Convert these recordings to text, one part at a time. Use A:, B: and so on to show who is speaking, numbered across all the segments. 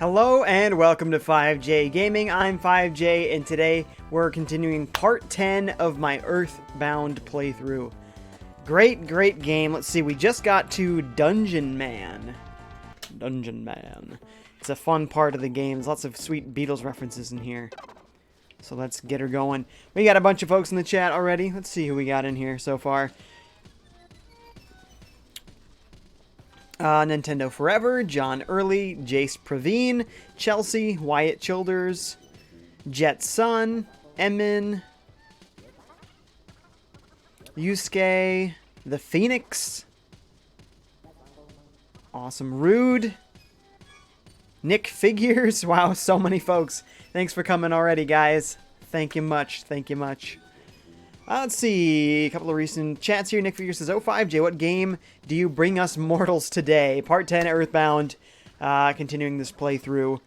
A: Hello and welcome to FiveJay Gaming. I'm FiveJay and today we're continuing part 10 of my EarthBound playthrough. Great game. Let's see, we just got to Dungeon Man. It's a fun part of the game. There's lots of sweet Beatles references in here. So let's get her going. We got a bunch of folks in the chat already. Let's see who we got in here so far. Nintendo Forever, John Early, Jace Praveen, Chelsea, Wyatt Childers, Jet Sun, Emin, Yusuke, The Phoenix, Awesome Rude, Nick Figures. Wow, so many folks. Thanks for coming already, guys. Thank you much. Thank you much. Let's see, a couple of recent chats here. Nick Figure says, "Oh, FiveJay, what game do you bring us mortals today?" Part 10, EarthBound, continuing this playthrough.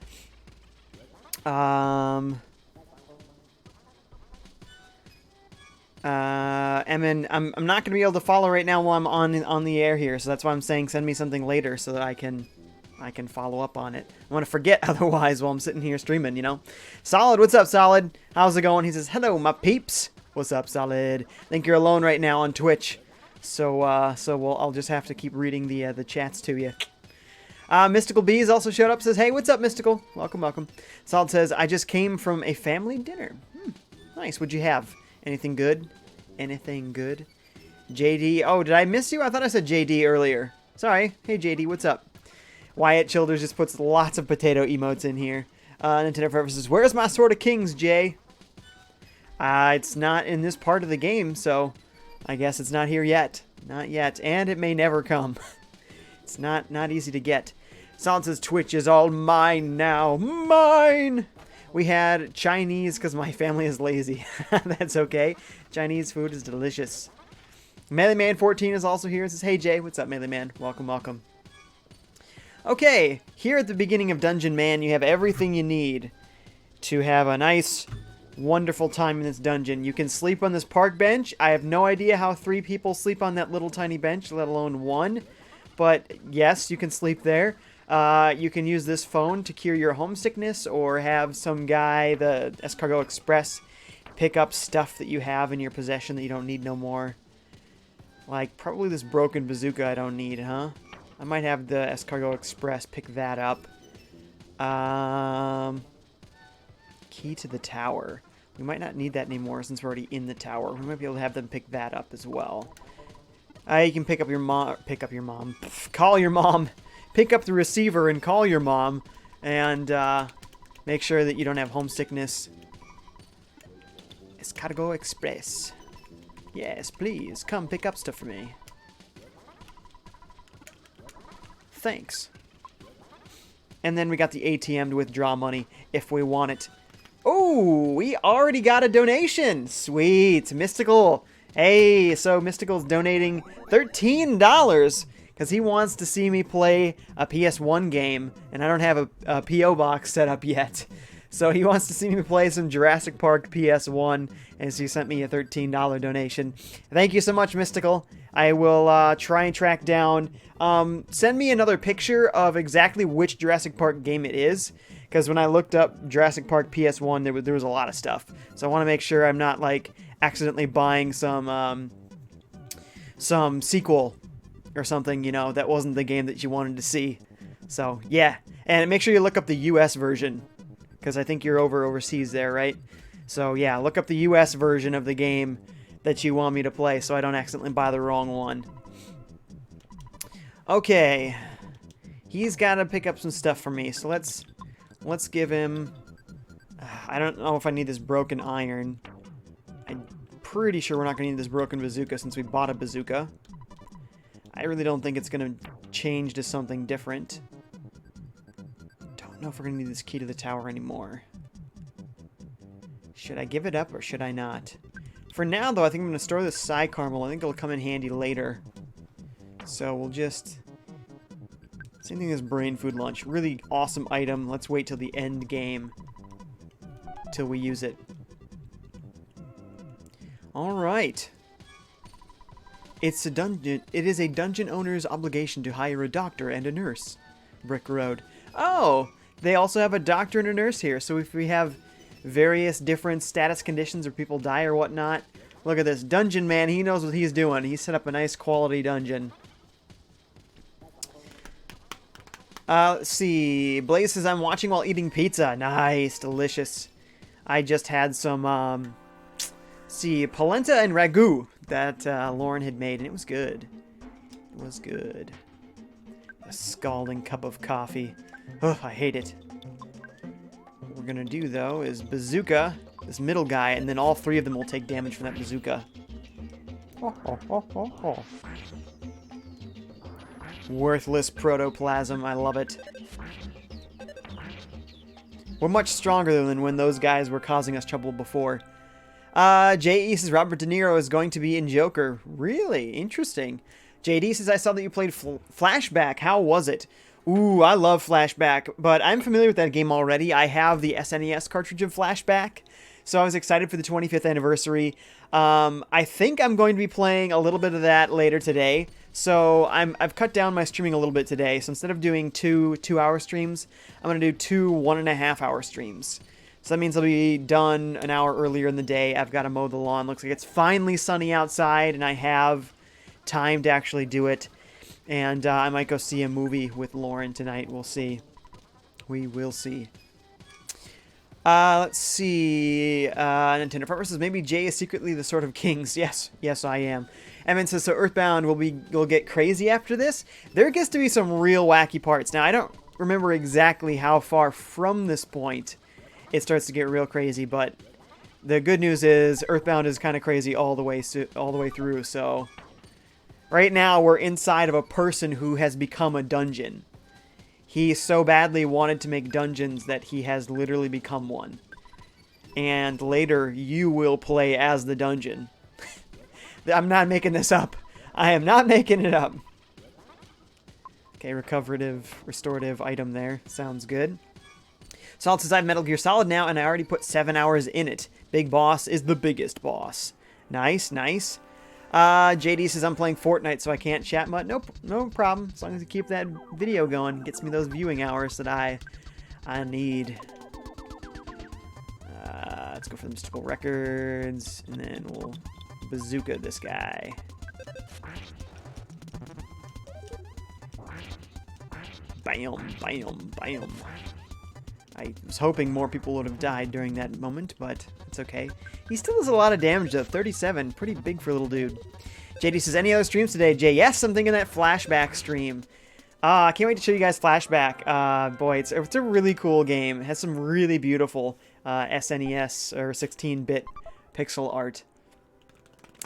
A: Emin, I'm not going to be able to follow right now while I'm on the air here, so that's why I'm saying send me something later so that I can follow up on it. I want to forget otherwise while I'm sitting here streaming, you know? Solid, what's up, Solid? How's it going? He says, "Hello, my peeps." What's up, Solid? I think you're alone right now on Twitch, so I'll just have to keep reading the chats to you. Mystical Bees also showed up. Says, "Hey, what's up, Mystical? Welcome, welcome." Solid says, "I just came from a family dinner. Nice. What'd you have? Anything good? Anything good?" JD. Oh, did I miss you? I thought I said JD earlier. Sorry. Hey, JD. What's up? Wyatt Childers just puts lots of potato emotes in here. Nintendo Forever says, "Where's my Sword of Kings, Jay?" It's not in this part of the game, so I guess it's not here yet. Not yet, and it may never come. It's not easy to get. Solid says, "Twitch is all mine now. Mine!" We had Chinese because my family is lazy. That's okay. Chinese food is delicious. MeleeMan14 is also here and says, "Hey, Jay." What's up, MeleeMan? Welcome, welcome. Okay, here at the beginning of Dungeon Man, you have everything you need to have a nice, wonderful time in this dungeon. You can sleep on this park bench. I have no idea how 3 people sleep on that little tiny bench, let alone 1. But yes, you can sleep there. You can use this phone to cure your homesickness or have some guy, the Escargot Express, pick up stuff that you have in your possession that you don't need no more. Like probably this broken bazooka I don't need, huh? I might have the Escargot Express pick that up. Key to the tower. We might not need that anymore since we're already in the tower. We might be able to have them pick that up as well. You can pick up your mom. Call your mom. Pick up the receiver and call your mom. And make sure that you don't have homesickness. Escargot Express. Yes, please. Come pick up stuff for me. Thanks. And then we got the ATM to withdraw money if we want it. Oh, we already got a donation. Sweet. Mystical. Hey, so Mystical's donating $13 because he wants to see me play a PS1 game, and I don't have a P.O. box set up yet. So he wants to see me play some Jurassic Park PS1, and so he sent me a $13 donation. Thank you so much, Mystical. I will try and track down. Send me another picture of exactly which Jurassic Park game it is. Because when I looked up Jurassic Park PS1, there was a lot of stuff. So I want to make sure I'm not, like, accidentally buying some sequel or something, you know, that wasn't the game that you wanted to see. So, yeah. And make sure you look up the US version. Because I think you're overseas there, right? So, yeah, look up the US version of the game that you want me to play so I don't accidentally buy the wrong one. Okay. He's got to pick up some stuff for me, so let's give him... I don't know if I need this broken iron. I'm pretty sure we're not going to need this broken bazooka since we bought a bazooka. I really don't think it's going to change to something different. Don't know if we're going to need this key to the tower anymore. Should I give it up or should I not? For now, though, I think I'm going to store this Psy Caramel. I think it'll come in handy later. So we'll just... Same thing as Brain Food Lunch. Really awesome item. Let's wait till the end game till we use it. Alright. It is a dungeon owner's obligation to hire a doctor and a nurse. Brick Road. Oh! they also have a doctor and a nurse here. So if we have various different status conditions or people die or whatnot, look at this. Dungeon man, he knows what he's doing. He set up a nice quality dungeon. Let's see. Blaze says, I'm watching while eating pizza. Nice. Delicious. I just had some, let's see, polenta and ragu that Lauren had made, and it was good. It was good. A scalding cup of coffee. Ugh, I hate it. What we're gonna do, though, is bazooka this middle guy, and then all three of them will take damage from that bazooka. Worthless protoplasm. I love it. We're much stronger than when those guys were causing us trouble before. J.E. says Robert De Niro is going to be in Joker. Really? Interesting. JD says, I saw that you played Flashback. How was it? Ooh, I love Flashback, but I'm familiar with that game already. I have the SNES cartridge of Flashback, so I was excited for the 25th anniversary. I think I'm going to be playing a little bit of that later today. So I've cut down my streaming a little bit today. So instead of doing two 2-hour streams, I'm going to do 2 1.5-hour streams. So that means I'll be done an hour earlier in the day. I've got to mow the lawn. Looks like it's finally sunny outside, and I have time to actually do it. And I might go see a movie with Lauren tonight. We'll see. We will see. Let's see. Nintendo Front says, maybe Jay is secretly the Sword of Kings. Yes. Yes, I am. Evan says, so EarthBound will get crazy after this? There gets to be some real wacky parts. Now, I don't remember exactly how far from this point it starts to get real crazy, but the good news is EarthBound is kind of crazy all the way through, so right now we're inside of a person who has become a dungeon. He so badly wanted to make dungeons that he has literally become one. And later, you will play as the dungeon. I'm not making this up. I am not making it up. Okay, restorative item there. Sounds good. Solid says, I have Metal Gear Solid now, and I already put 7 hours in it. Big Boss is the biggest boss. Nice, nice. JD says, I'm playing Fortnite, so I can't chat much. Nope, no problem. As long as you keep that video going, gets me those viewing hours that I need. Let's go for the mystical records, and then we'll bazooka this guy. Bam, bam, bam. I was hoping more people would have died during that moment, but it's okay. He still does a lot of damage, though. 37, pretty big for a little dude. JD says, any other streams today, Jay? Yes, I'm thinking that Flashback stream. I can't wait to show you guys Flashback. Boy, it's a really cool game. It has some really beautiful SNES or 16-bit pixel art.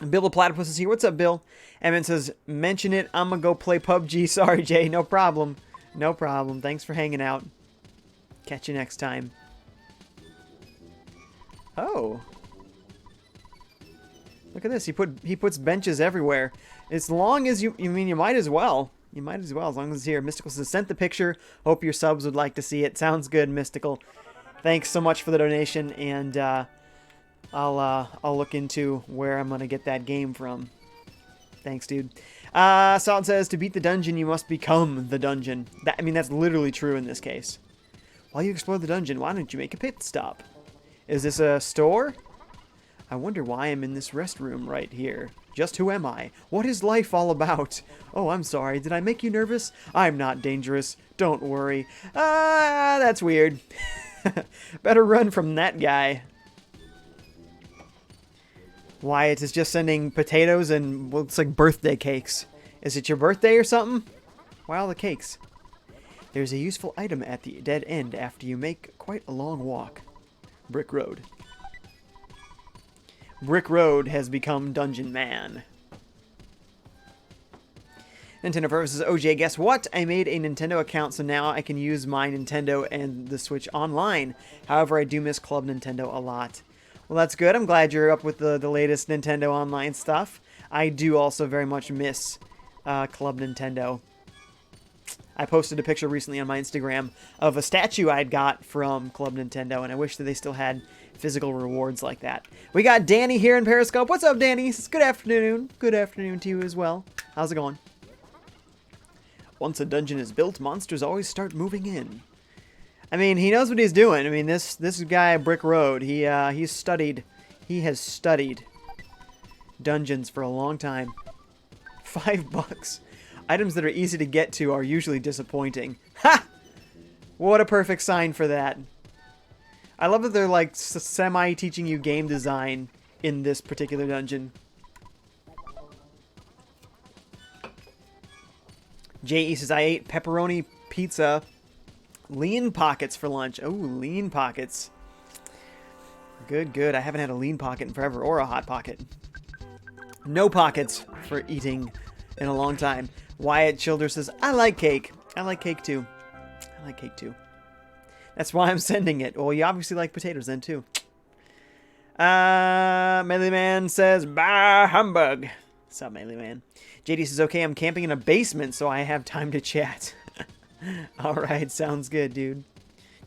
A: Bill the Platypus is here. What's up, Bill? Evan says, mention it. I'm going to go play PUBG. Sorry, Jay. No problem. No problem. Thanks for hanging out. Catch you next time. Oh. Look at this. He puts benches everywhere. As long as you might as well. You might as well, as long as it's here. Mystical says, sent the picture. Hope your subs would like to see it. Sounds good, Mystical. Thanks so much for the donation, and I'll look into where I'm gonna get that game from. Thanks, dude. Solid says, to beat the dungeon, you must become the dungeon. That's literally true in this case. While you explore the dungeon, why don't you make a pit stop? Is this a store? I wonder why I'm in this restroom right here. Just who am I? What is life all about? Oh, I'm sorry. Did I make you nervous? I'm not dangerous. Don't worry. That's weird. Better run from that guy. Wyatt is just sending potatoes and looks like birthday cakes. Is it your birthday or something? Why all the cakes? There's a useful item at the dead end after you make quite a long walk. Brick Road. Brick Road has become Dungeon Man. Nintendo Purpose says, OJ, guess what? I made a Nintendo account, so now I can use my Nintendo and the Switch online. However, I do miss Club Nintendo a lot. Well, that's good. I'm glad you're up with the latest Nintendo online stuff. I do also very much miss Club Nintendo. I posted a picture recently on my Instagram of a statue I'd got from Club Nintendo, and I wish that they still had physical rewards like that. We got Danny here in Periscope. What's up, Danny? It's good afternoon. Good afternoon to you as well. How's it going? Once a dungeon is built, monsters always start moving in. I mean, he knows what he's doing. I mean, this guy, Brick Road, he has studied dungeons for a long time. $5. Items that are easy to get to are usually disappointing. Ha! What a perfect sign for that. I love that they're like semi-teaching you game design in this particular dungeon. J.E. says, I ate pepperoni pizza, lean pockets for lunch. Oh, lean pockets. Good, good. I haven't had a lean pocket in forever, or a hot pocket. No pockets for eating in a long time. Wyatt Childers says, I like cake. I like cake too. I like cake too. That's why I'm sending it. Well, you obviously like potatoes then too. Melee Man says, bah, humbug. What's up, Melee Man? JD says, okay, I'm camping in a basement, so I have time to chat. Alright, sounds good, dude.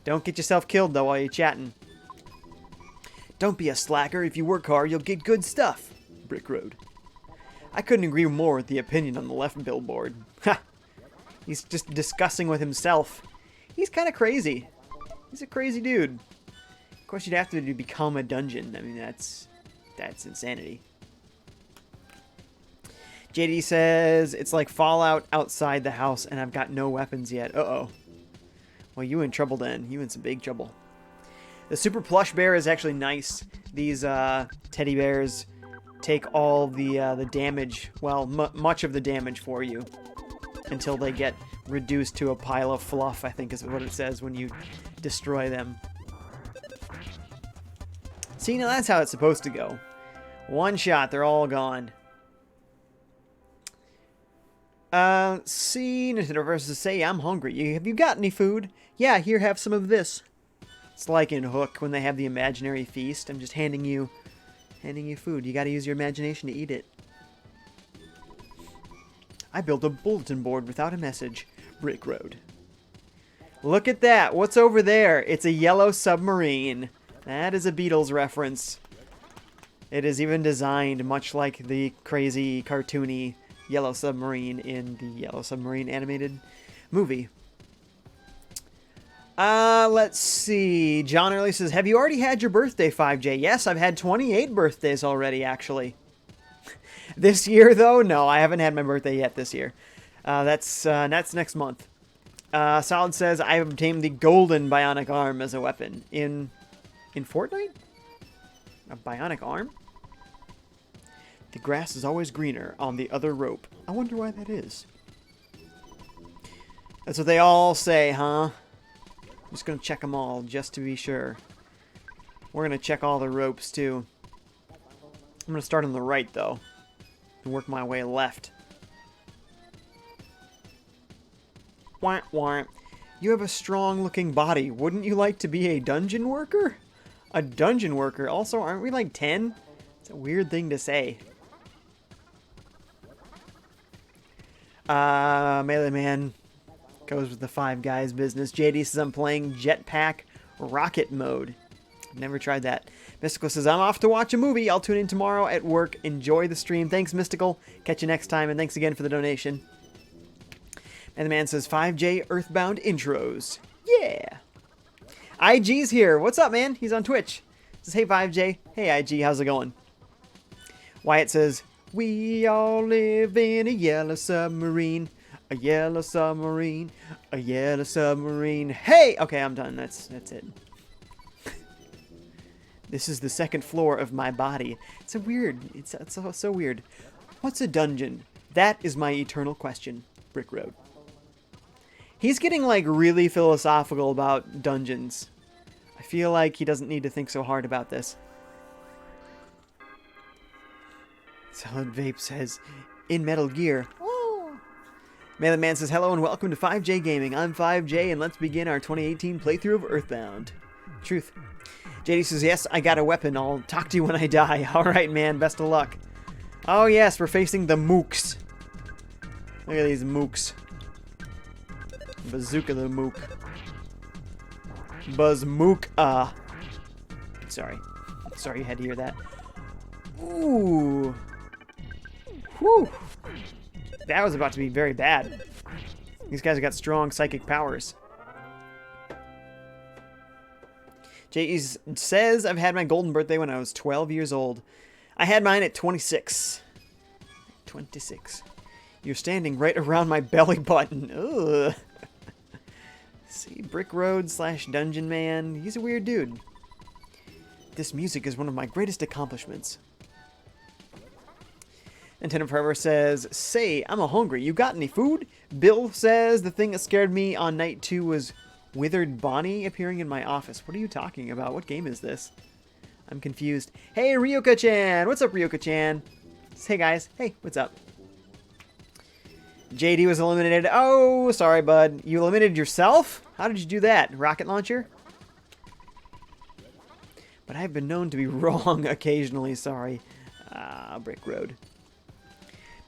A: Don't get yourself killed, though, while you're chatting. Don't be a slacker. If you work hard, you'll get good stuff. Brick Road. I couldn't agree more with the opinion on the left billboard. Ha! He's just discussing with himself. He's kind of crazy. He's a crazy dude. Of course, you'd have to become a dungeon. I mean, that's insanity. JD says, it's like Fallout outside the house, and I've got no weapons yet. Uh-oh. Well, you in trouble then. You in some big trouble. The Super Plush Bear is actually nice. These teddy bears take all the damage, well, much of the damage for you, until they get reduced to a pile of fluff, I think is what it says when you destroy them. See, now that's how it's supposed to go. One shot, they're all gone. See, Nintendo versus say, I'm hungry. Have you got any food? Yeah, here, have some of this. It's like in Hook when they have the imaginary feast. I'm just handing you food. You gotta use your imagination to eat it. I built a bulletin board without a message. Brick Road. Look at that. What's over there? It's a yellow submarine. That is a Beatles reference. It is even designed much like the crazy, cartoony Yellow Submarine in the Yellow Submarine animated movie. Let's see. John Early says, have you already had your birthday, FiveJay? Yes, I've had 28 birthdays already, actually. This year, though? No, I haven't had my birthday yet this year. That's next month. Solid says, I have obtained the golden bionic arm as a weapon. In Fortnite? A bionic arm? The grass is always greener on the other rope. I wonder why that is. That's what they all say, huh? I'm just going to check them all, just to be sure. We're going to check all the ropes, too. I'm going to start on the right, though. And work my way left. Wah, wah. You have a strong-looking body. Wouldn't you like to be a dungeon worker? A dungeon worker? Also, aren't we like 10? It's a weird thing to say. Melee Man goes with the Five Guys business. JD says I'm playing Jetpack Rocket Mode. Never tried that. Mystical says I'm off to watch a movie. I'll tune in tomorrow at work. Enjoy the stream. Thanks, Mystical. Catch you next time, and thanks again for the donation. And the man says FiveJay EarthBound intros. Yeah. IG's here. What's up, man? He's on Twitch. Says, hey, FiveJay. Hey, IG. How's it going? Wyatt says, we all live in a yellow submarine. A yellow submarine. A yellow submarine. Hey! Okay, I'm done. That's it. This is the second floor of my body. It's so weird. What's a dungeon? That is my eternal question. Brick Road. He's getting, like, really philosophical about dungeons. I feel like he doesn't need to think so hard about this. Solid Vape says, in Metal Gear. Oh. Melee Man says, hello and welcome to FiveJay Gaming. I'm FiveJay, and let's begin our 2018 playthrough of EarthBound. Truth. JD says, yes, I got a weapon. I'll talk to you when I die. Alright, man. Best of luck. Oh, yes, we're facing the mooks. Look at these mooks. Bazooka the mook. Buzz-mook. Sorry. Sorry you had to hear that. Ooh. Whew. That was about to be very bad. These guys have got strong psychic powers. J.E. says, I've had my golden birthday when I was 12 years old. I had mine at 26. 26. You're standing right around my belly button. Ugh. See, Brick Road / Dungeon Man. He's a weird dude. This music is one of my greatest accomplishments. Nintendo Forever says, say, I'm a hungry. You got any food? Bill says, the thing that scared me on night 2 was Withered Bonnie appearing in my office. What are you talking about? What game is this? I'm confused. Hey, Ryoka-chan! What's up, Ryoka-chan? Hey, guys. Hey, what's up? JD was eliminated. Oh, sorry, bud. You eliminated yourself? How did you do that? Rocket launcher? But I've been known to be wrong occasionally. Sorry. Brick Road.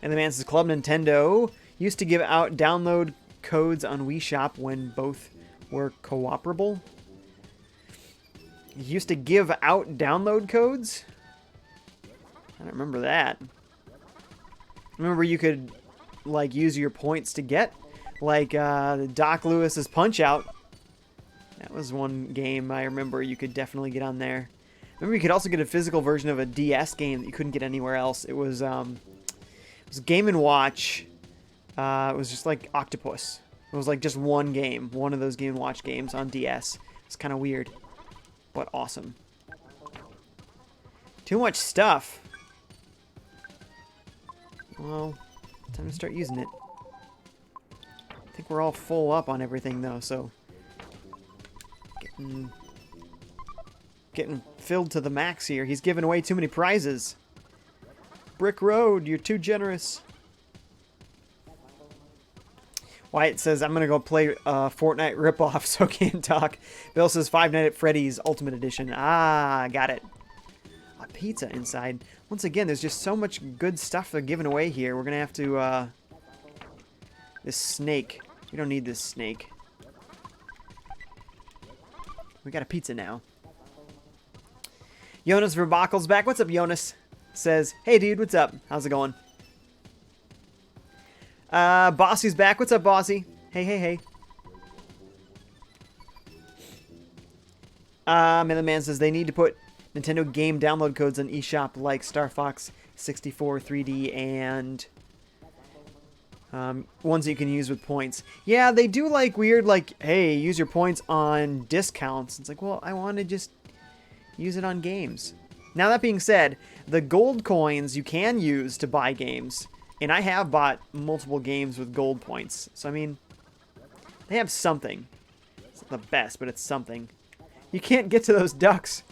A: And the man says, Club Nintendo used to give out download codes on Wii Shop when both were cooperable. Used to give out download codes? I don't remember that. Remember you could, like, use your points to get, like, the Doc Lewis's Punch-Out. That was one game I remember you could definitely get on there. Remember you could also get a physical version of a DS game that you couldn't get anywhere else. It was Game & Watch. It was just like Octopus. It was like just one game. One of those Game & Watch games on DS. It's kind of weird, but awesome. Too much stuff. Well, time to start using it. I think we're all full up on everything though, so getting filled to the max here. He's giving away too many prizes. Brick Road, you're too generous. Wyatt says, I'm going to go play Fortnite ripoff, so can't talk. Bill says, Five Nights at Freddy's Ultimate Edition. Ah, got it. A pizza inside. Once again, there's just so much good stuff they're giving away here. We're going to have to... this snake. We don't need this snake. We got a pizza now. Jonas Verbakel's back. What's up, Jonas? Says, hey, dude, what's up? How's it going? Bossy's back. What's up, Bossy? Hey, hey, hey. And the man says they need to put Nintendo game download codes on eShop like Star Fox 64 3D and ones that you can use with points. Yeah, they do like weird, like, hey, use your points on discounts. It's like, well, I want to just use it on games. Now, that being said, the gold coins you can use to buy games. And I have bought multiple games with gold points. So, I mean, they have something. It's not the best, but it's something. You can't get to those ducks.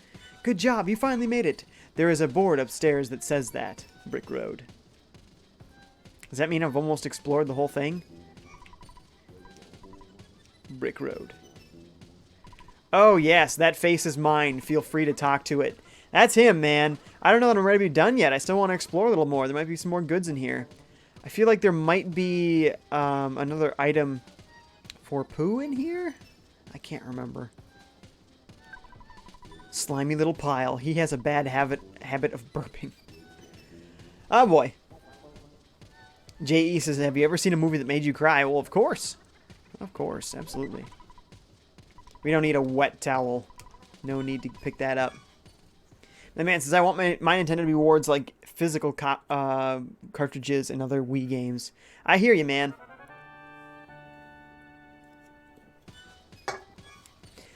A: Good job, you finally made it. There is a board upstairs that says that. Brick Road. Does that mean I've almost explored the whole thing? Brick Road. Oh, yes, that face is mine. Feel free to talk to it. That's him, man. I don't know that I'm ready to be done yet. I still want to explore a little more. There might be some more goods in here. I feel like there might be another item for Pooh in here? I can't remember. Slimy little pile. He has a bad habit of burping. Oh, boy. J.E. says, have you ever seen a movie that made you cry? Well, of course. Of course, absolutely. We don't need a wet towel. No need to pick that up. The man says, I want my Nintendo to be rewards like physical cartridges and other Wii games. I hear you, man.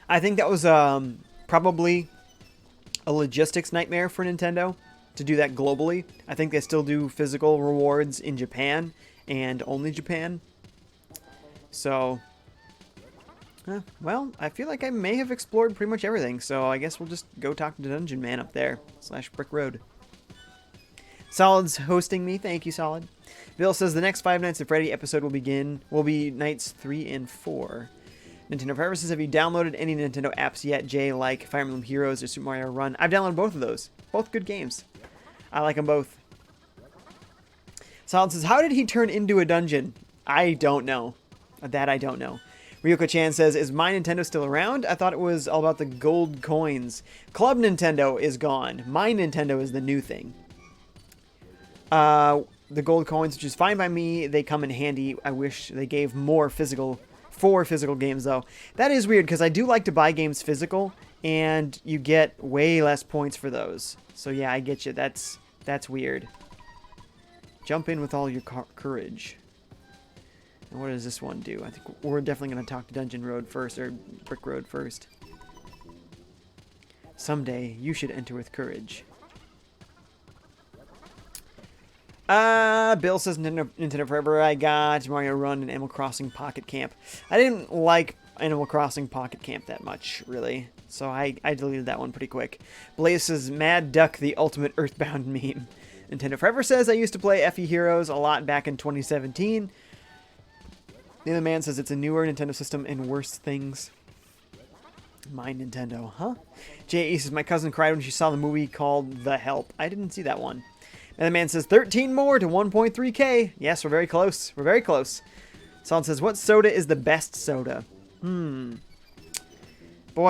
A: I think that was probably a logistics nightmare for Nintendo to do that globally. I think they still do physical rewards in Japan and only Japan. So... well, I feel like I may have explored pretty much everything, so I guess we'll just go talk to Dungeon Man up there, / Brick Road. Solid's hosting me. Thank you, Solid. Bill says the next Five Nights at Freddy episode will be nights 3 and 4. Nintendo Forever says, have you downloaded any Nintendo apps yet, Jay, like Fire Emblem Heroes or Super Mario Run? I've downloaded both of those. Both good games. I like them both. Solid says, how did he turn into a dungeon? I don't know. That I don't know. Ryoko-chan says, is My Nintendo still around? I thought it was all about the gold coins. Club Nintendo is gone. My Nintendo is the new thing. The gold coins, which is fine by me. They come in handy. I wish they gave more physical for physical games, though. That is weird, because I do like to buy games physical, and you get way less points for those. So yeah, I get you. That's weird. Jump in with all your courage. And what does this one do? I think we're definitely going to talk to Dungeon Road first, or Brick Road first. Someday, you should enter with courage. Bill says Nintendo Forever. I got Mario Run and Animal Crossing Pocket Camp. I didn't like Animal Crossing Pocket Camp that much, really. So I deleted that one pretty quick. Blaze says Mad Duck, the ultimate Earthbound meme. Nintendo Forever says I used to play FE Heroes a lot back in 2017. The other man says it's a newer Nintendo system and worse things. My Nintendo, huh? J.E. says my cousin cried when she saw the movie called The Help. I didn't see that one. And the man says 13 more to 1.3K. Yes, we're very close. We're very close. Solid says, what soda is the best soda? Boy,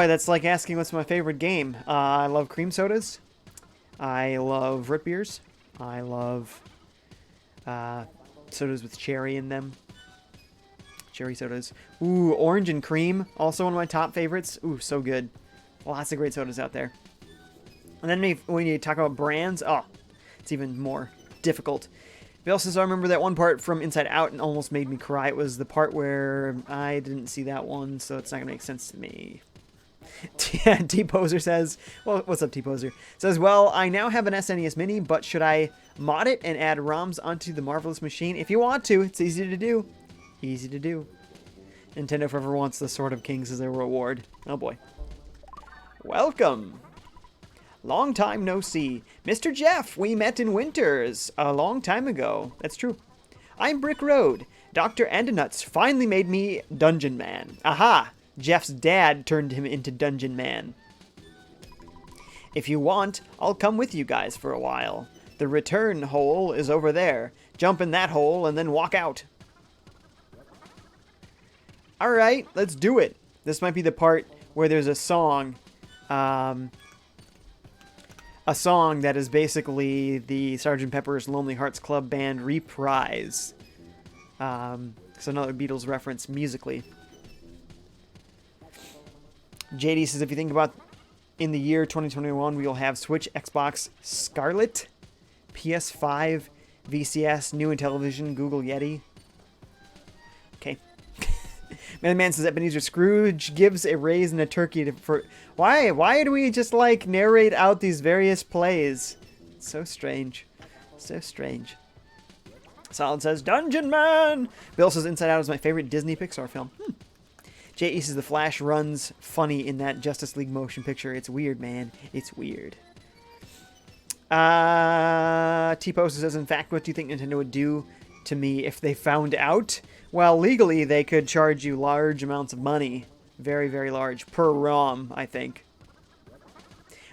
A: that's like asking what's my favorite game. I love cream sodas. I love root beers. I love sodas with cherry in them. Cherry sodas. Ooh, orange and cream. Also one of my top favorites. Ooh, so good. Lots of great sodas out there. And then when you talk about brands, oh, it's even more difficult. Bill says, I remember that one part from Inside Out and almost made me cry. It was the part where I didn't see that one, so it's not going to make sense to me. T-Poser says, well, what's up, T-Poser? Says, well, I now have an SNES Mini, but should I mod it and add ROMs onto the Marvelous Machine? If you want to, it's easy to do. Easy to do. Nintendo Forever wants the Sword of Kings as their reward. Oh, boy. Welcome. Long time no see. Mr. Jeff, we met in Winters a long time ago. That's true. I'm Brick Road. Dr. Andonuts finally made me Dungeon Man. Aha! Jeff's dad turned him into Dungeon Man. If you want, I'll come with you guys for a while. The return hole is over there. Jump in that hole and then walk out. Alright, let's do it. This might be the part where there's a song. A song that is basically the Sgt. Pepper's Lonely Hearts Club Band reprise. So another Beatles reference musically. JD says, if you think about in the year 2021, we will have Switch, Xbox, Scarlet, PS5, VCS, new and television, Google Yeti. Okay. Man says Ebenezer Scrooge gives a raise and a turkey for... Why do we just, like, narrate out these various plays? It's so strange. So strange. Solid says, Dungeon Man! Bill says, Inside Out is my favorite Disney Pixar film. J.E. says, The Flash runs funny in that Justice League motion picture. It's weird, man. It's weird. T-Post says, in fact, what do you think Nintendo would do to me if they found out? Well, legally, they could charge you large amounts of money. Very, very large. Per ROM, I think.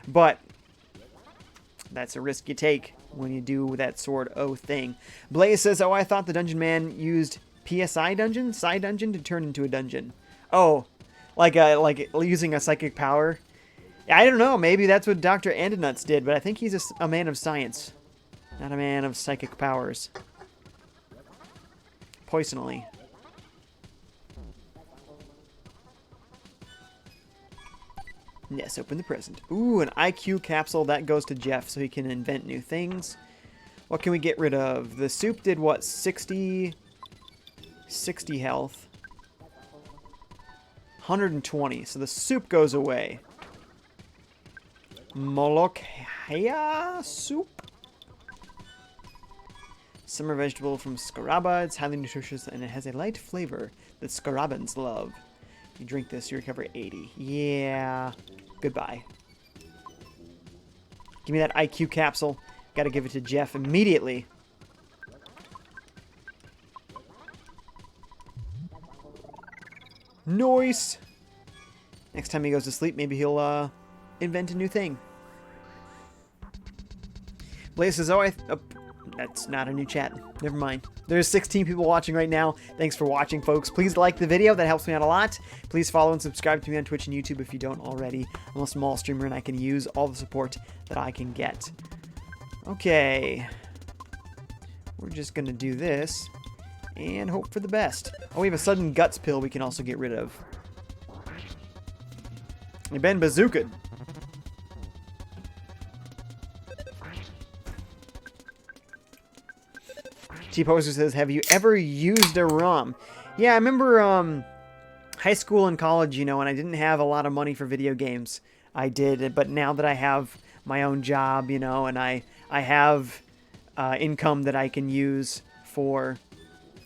A: But that's a risk you take when you do that Sword O thing. Blaze says, oh, I thought the Dungeon Man used PSI dungeon? Side dungeon to turn into a dungeon. Oh, like using a psychic power? I don't know. Maybe that's what Dr. Andonuts did, but I think he's a man of science. Not a man of psychic powers. Poisonally. Yes, open the present. Ooh, an IQ capsule. That goes to Jeff so he can invent new things. What can we get rid of? The soup did what? 60 health. 120. So the soup goes away. Molokhaya soup. Summer vegetable from Scaraba. It's highly nutritious and it has a light flavor that Scarabans love. You drink this, you recover 80. Yeah. Goodbye. Give me that IQ capsule. Gotta give it to Jeff immediately. Nice. Next time he goes to sleep, maybe he'll invent a new thing. Blaze says, oh, that's not a new chat. Never mind. There's 16 people watching right now. Thanks for watching, folks. Please like the video. That helps me out a lot. Please follow and subscribe to me on Twitch and YouTube if you don't already. I'm a small streamer and I can use all the support that I can get. Okay. We're just going to do this. and hope for the best. Oh, we have a sudden guts pill we can also get rid of. You've been bazookaed. T-Poser says, have you ever used a ROM? Yeah, I remember high school and college, you know, and I didn't have a lot of money for video games. I did, but now that I have my own job, you know, and I have income that I can use for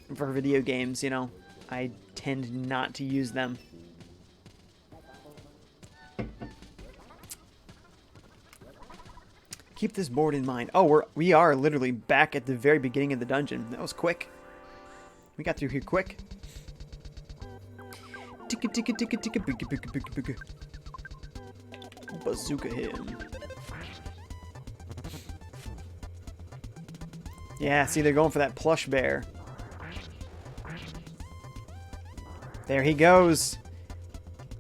A: video games, you know, I tend not to use them. Keep this board in mind. Oh, we are literally back at the very beginning of the dungeon. That was quick. We got through here quick. Bazooka him. Yeah, see, they're going for that plush bear. There he goes.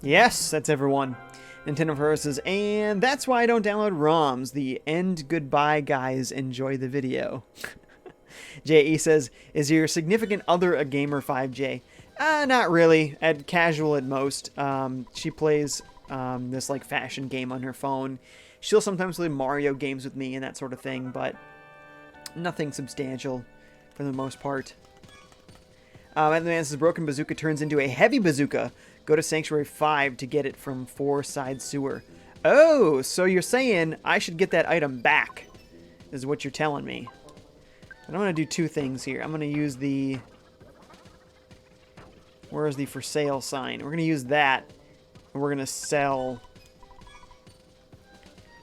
A: Yes, that's everyone. Nintendo First says, and that's why I don't download ROMs. The end goodbye, guys. Enjoy the video. J.E. says, is your significant other a gamer, FiveJay? Not really. Casual at most. She plays this like fashion game on her phone. She'll sometimes play Mario games with me and that sort of thing, but nothing substantial for the most part. And the man says, broken bazooka turns into a heavy bazooka. Go to Sanctuary 5 to get it from 4 Side Sewer. Oh, so you're saying I should get that item back, is what you're telling me. And I'm going to do 2 things here. I'm going to use the... Where is the for sale sign? We're going to use that, and we're going to sell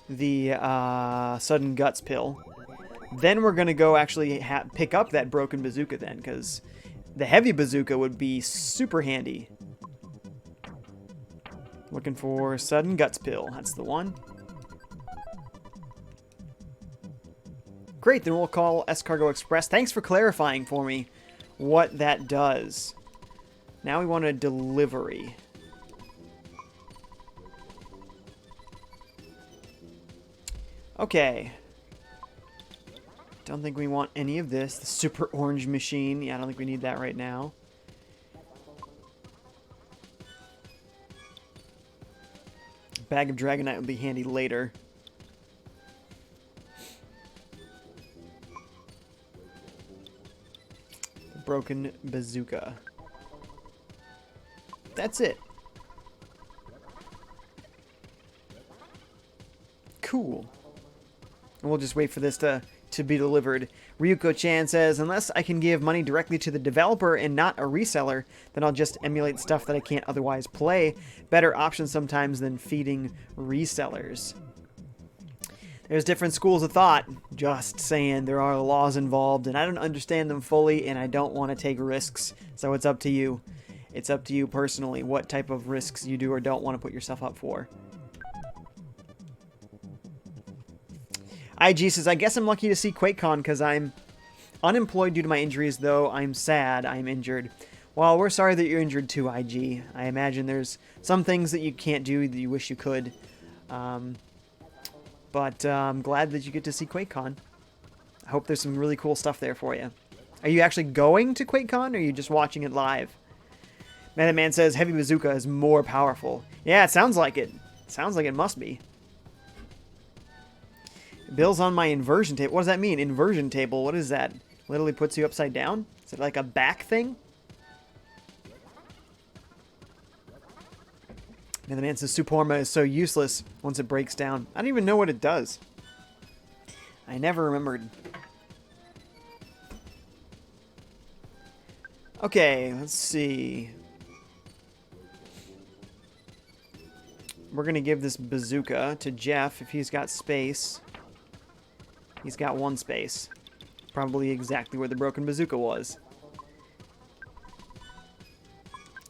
A: the Sudden Guts pill. Then we're going to go actually pick up that broken bazooka then, because the heavy bazooka would be super handy. Looking for Sudden Guts pill. That's the one. Great, then we'll call Escargo Express. Thanks for clarifying for me what that does. Now we want a delivery. Okay. Don't think we want any of this. The super orange machine. Yeah, I don't think we need that right now. Bag of Dragonite would be handy later. The broken bazooka. That's it. Cool. And we'll just wait for this to be delivered. Ryuko-chan says, unless I can give money directly to the developer and not a reseller, then I'll just emulate stuff that I can't otherwise play. Better option sometimes than feeding resellers. There's different schools of thought. Just saying, there are laws involved, and I don't understand them fully, and I don't want to take risks. So it's up to you. It's up to you personally what type of risks you do or don't want to put yourself up for. IG says, I guess I'm lucky to see QuakeCon because I'm unemployed due to my injuries, though I'm sad I'm injured. Well, we're sorry that you're injured too, IG. I imagine there's some things that you can't do that you wish you could. But I'm glad that you get to see QuakeCon. I hope there's some really cool stuff there for you. Are you actually going to QuakeCon, or are you just watching it live? Man says, Heavy Bazooka is more powerful. Yeah, it sounds like it. Sounds like it must be. Bill's on my inversion table. What does that mean? Inversion table. What is that? Literally puts you upside down? Is it like a back thing? And the man says Suporma is so useless once it breaks down. I don't even know what it does. I never remembered. Okay, let's see. We're going to give this bazooka to Jeff if he's got space. He's got 1 space. Probably exactly where the broken bazooka was.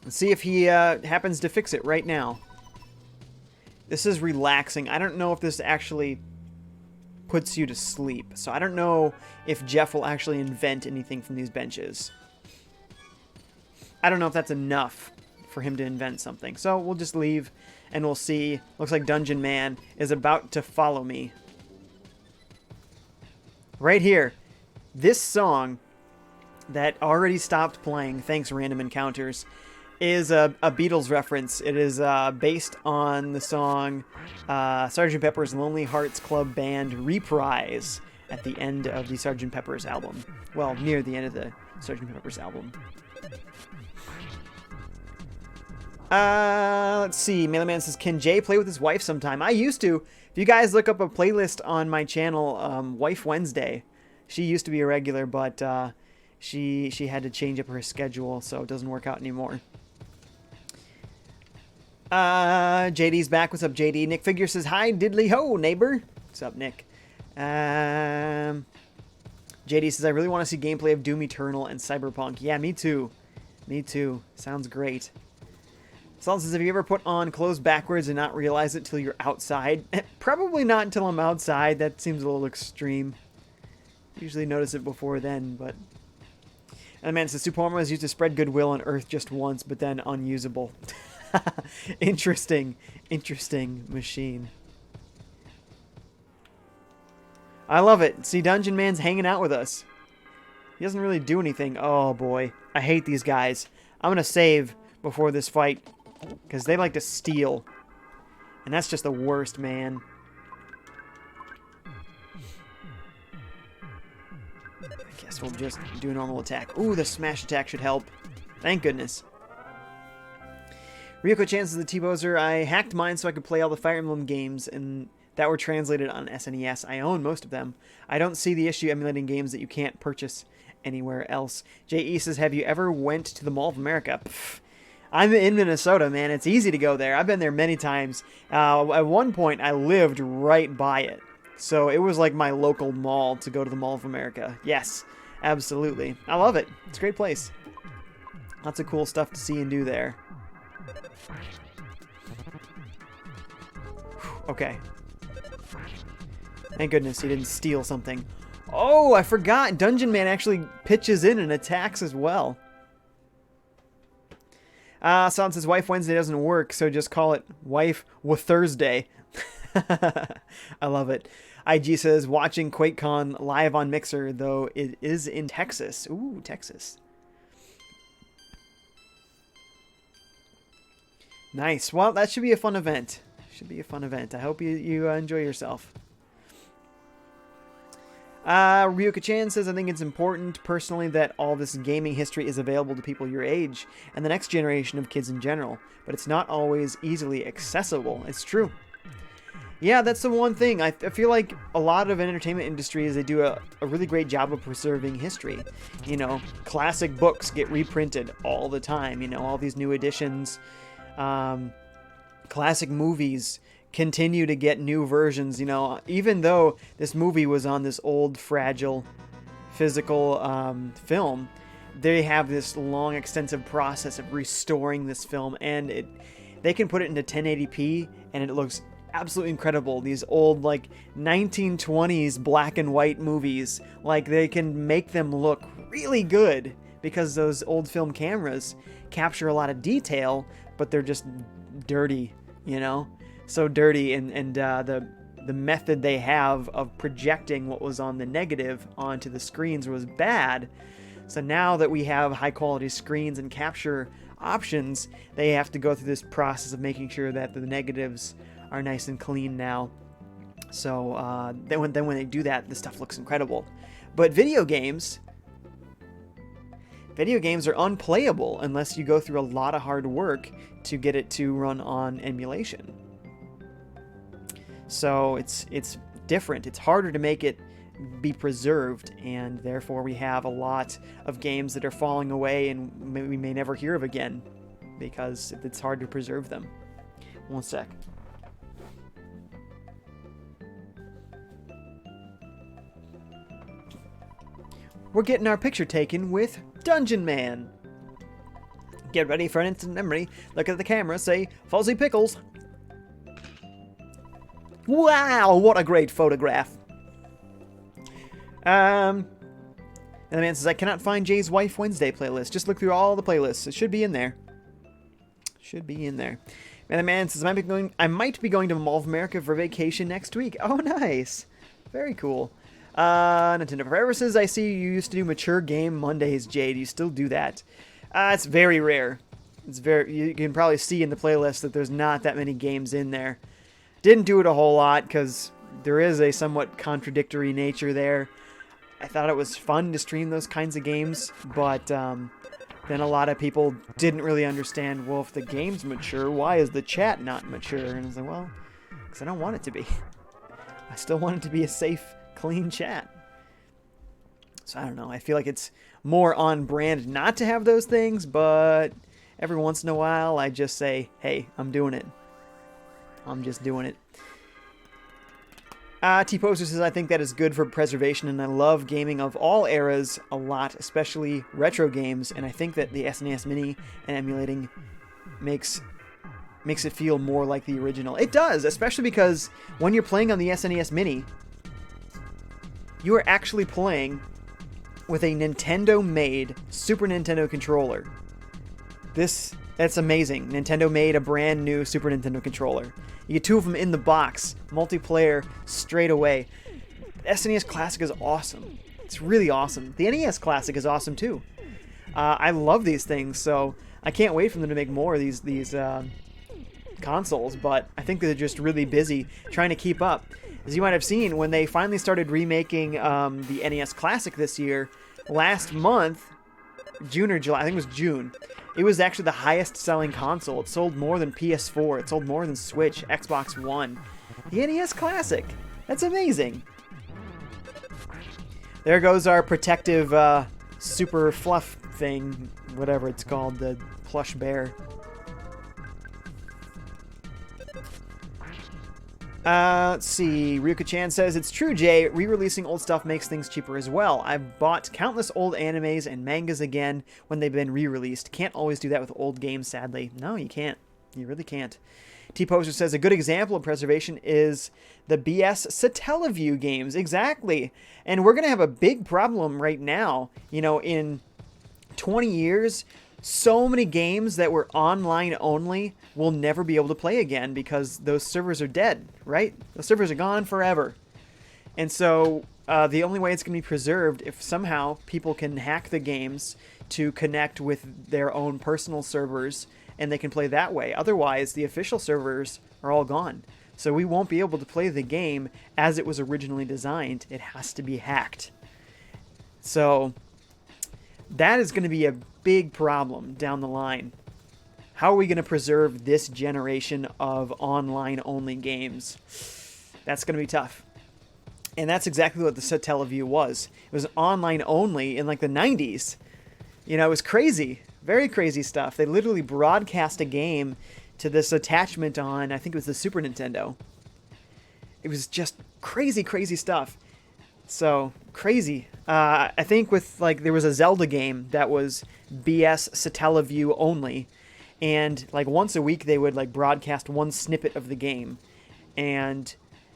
A: Let's see if he happens to fix it right now. This is relaxing. I don't know if this actually puts you to sleep. So I don't know if Jeff will actually invent anything from these benches. I don't know if that's enough for him to invent something. So we'll just leave and we'll see. Looks like Dungeon Man is about to follow me. Right here. This song that already stopped playing, thanks Random Encounters, is a Beatles reference. It is based on the song Sgt. Pepper's Lonely Hearts Club Band Reprise at the end of the Sgt. Pepper's album. Well, near the end of the Sgt. Pepper's album. Let's see. Mailerman says, can Jay play with his wife sometime? I used to. If you guys look up a playlist on my channel, Wife Wednesday, she used to be a regular, but she had to change up her schedule, so it doesn't work out anymore. JD's back. What's up, JD? Nick Figure says, hi, diddly ho, neighbor. What's up, Nick? JD says, I really want to see gameplay of Doom Eternal and Cyberpunk. Yeah, me too. Me too. Sounds great. Salt says, have you ever put on clothes backwards and not realize it till you're outside? Probably not until I'm outside. That seems a little extreme. Usually notice it before then, but... And the man says, Super was used to spread goodwill on Earth just once, but then unusable. Interesting machine. I love it. See, Dungeon Man's hanging out with us. He doesn't really do anything. Oh, boy. I hate these guys. I'm going to save before this fight, because they like to steal. And that's just the worst, man. I guess we'll just do a normal attack. Ooh, the smash attack should help. Thank goodness. Ryoko Chan says, the T-Bozer, I hacked mine so I could play all the Fire Emblem games and that were translated on SNES. I own most of them. I don't see the issue emulating games that you can't purchase anywhere else. J.E. says, have you ever went to the Mall of America? Pff, I'm in Minnesota, man. It's easy to go there. I've been there many times. At one point, I lived right by it. So it was like my local mall to go to the Mall of America. Yes, absolutely. I love it. It's a great place. Lots of cool stuff to see and do there. Okay. Thank goodness he didn't steal something. Oh, I forgot. Dungeon Man actually pitches in and attacks as well. Silence says, Wife Wednesday doesn't work, so just call it Wife with Thursday. I love it. IG says, watching QuakeCon live on Mixer, though it is in Texas. Ooh, Texas. Nice. Well, that should be a fun event. Should be a fun event. I hope you enjoy yourself. Ryuka Chan says, I think it's important personally that all this gaming history is available to people your age and the next generation of kids in general, but it's not always easily accessible. It's true. Yeah, that's the one thing. I feel like a lot of entertainment industries, they do a really great job of preserving history. You know, classic books get reprinted all the time. You know, all these new editions. Classic movies continue to get new versions, you know, even though this movie was on this old, fragile, physical film, they have this long, extensive process of restoring this film, and they can put it into 1080p, and it looks absolutely incredible. These old, like, 1920s black and white movies, like, they can make them look really good, because those old film cameras capture a lot of detail, but they're just dirty, you know? So dirty, and the method they have of projecting what was on the negative onto the screens was bad. So now that we have high quality screens and capture options, they have to go through this process of making sure that the negatives are nice and clean now. So then when they do that, the stuff looks incredible. But video games are unplayable unless you go through a lot of hard work to get it to run on emulation. So it's different. It's harder to make it be preserved, and therefore we have a lot of games that are falling away and we may never hear of again because it's hard to preserve them. One sec. We're getting our picture taken with Dungeon Man. Get ready for an instant memory. Look at the camera, say, Fuzzy Pickles. Wow, what a great photograph. And the man says, I cannot find Jay's Wife Wednesday playlist. Just look through all the playlists. It should be in there. Should be in there. And the man says, I might be going to Mall of America for vacation next week. Oh, nice. Very cool. Nintendo Forever says, I see you used to do mature game Mondays, Jay. Do you still do that? It's very rare. You can probably see in the playlist that there's not that many games in there. Didn't do it a whole lot because there is a somewhat contradictory nature there. I thought it was fun to stream those kinds of games, but then a lot of people didn't really understand, well, if the game's mature, why is the chat not mature? And I was like, well, because I don't want it to be. I still want it to be a safe, clean chat. So I don't know. I feel like it's more on brand not to have those things, but every once in a while I just say, hey, I'm doing it. I'm just doing it. T-Poster says, I think that is good for preservation, and I love gaming of all eras a lot, especially retro games, and I think that the SNES Mini and emulating makes it feel more like the original. It does, especially because when you're playing on the SNES Mini, you are actually playing with a Nintendo-made Super Nintendo controller. That's amazing. Nintendo made a brand new Super Nintendo controller. You get two of them in the box, multiplayer straight away. The SNES Classic is awesome. It's really awesome. The NES Classic is awesome too. I love these things, so I can't wait for them to make more of these consoles, but I think they're just really busy trying to keep up. As you might have seen, when they finally started remaking the NES Classic this year, last month, June or July, I think it was June, it was actually the highest selling console. It sold more than PS4. It sold more than Switch, Xbox One. The NES Classic. That's amazing. There goes our protective super fluff thing, whatever it's called, the plush bear. Let's see. Ryuka-chan says, it's true, Jay. Re-releasing old stuff makes things cheaper as well. I've bought countless old animes and mangas again when they've been re-released. Can't always do that with old games, sadly. No, you can't. You really can't. T-Poster says, a good example of preservation is the BS Satellaview games. Exactly. And we're going to have a big problem right now. You know, in 20 years, so many games that were online only will never be able to play again because those servers are dead, right? Those servers are gone forever. And so the only way it's going to be preserved if somehow people can hack the games to connect with their own personal servers and they can play that way. Otherwise, the official servers are all gone. So we won't be able to play the game as it was originally designed. It has to be hacked. So that is going to be a big problem down the line. How are we going to preserve this generation of online-only games? That's going to be tough. And that's exactly what the Satellaview was. It was online only in like the 90s. You know, it was crazy. Very crazy stuff. They literally broadcast a game to this attachment on, I think it was the Super Nintendo. It was just crazy, crazy stuff. So, crazy. I think with, like, there was a Zelda game that was BS Satellaview only. And, like, once a week they would, like, broadcast one snippet of the game. And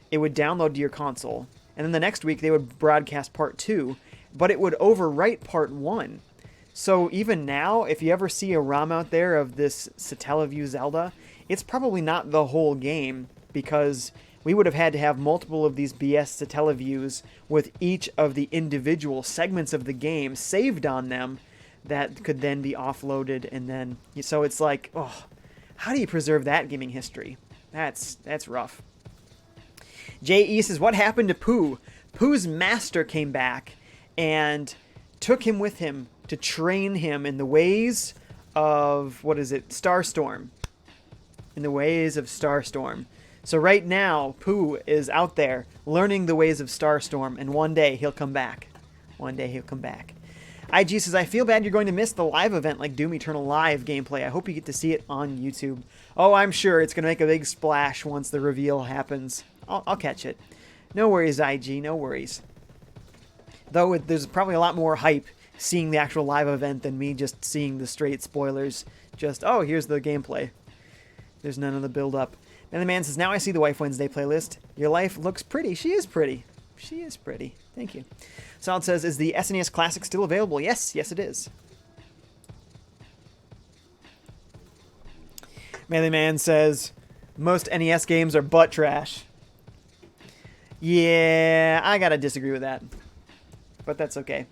A: it would download to your console. And then the next week they would broadcast part 2. But it would overwrite part 1. So even now, if you ever see a ROM out there of this Satellaview Zelda, it's probably not the whole game. Because we would have had to have multiple of these BS Satellaviews with each of the individual segments of the game saved on them that could then be offloaded, and then so it's like, oh, how do you preserve that gaming history? That's rough. J.E. says, what happened to Pooh? Pooh's master came back and took him with him to train him in the ways of, Starstorm. In the ways of Starstorm. So right now, Pooh is out there learning the ways of Starstorm, and one day he'll come back. One day he'll come back. IG says, I feel bad you're going to miss the live event like Doom Eternal Live gameplay. I hope you get to see it on YouTube. Oh, I'm sure it's going to make a big splash once the reveal happens. I'll catch it. No worries, IG, no worries. Though there's probably a lot more hype seeing the actual live event than me just seeing the straight spoilers. Just, oh, here's the gameplay. There's none of the build-up. And the man says, now I see the Wife Wednesday playlist. Your life looks pretty. She is pretty. She is pretty. Thank you. Solid says, is the SNES Classic still available? Yes, it is. Melee Man says, most NES games are butt trash. Yeah, I gotta disagree with that. But that's okay.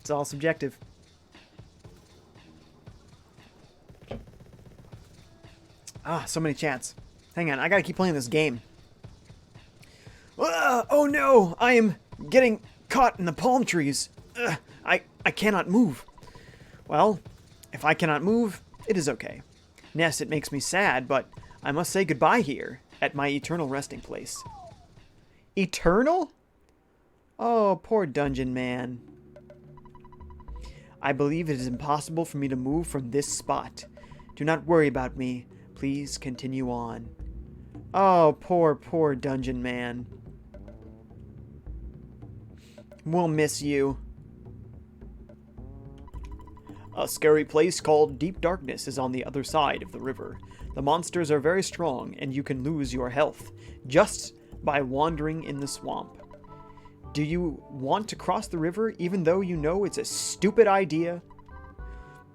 A: It's all subjective. Ah, so many chats. Hang on, I gotta keep playing this game. Oh no, I am getting caught in the palm trees. I cannot move. Well, if I cannot move, it is okay. Yes, it makes me sad, but I must say goodbye here at my eternal resting place. Eternal? Oh, poor dungeon man. I believe it is impossible for me to move from this spot. Do not worry about me. Please continue on. Oh, poor dungeon man. We'll miss you. A scary place called Deep Darkness is on the other side of the river. The monsters are very strong, and you can lose your health just by wandering in the swamp. Do you want to cross the river even though you know it's a stupid idea?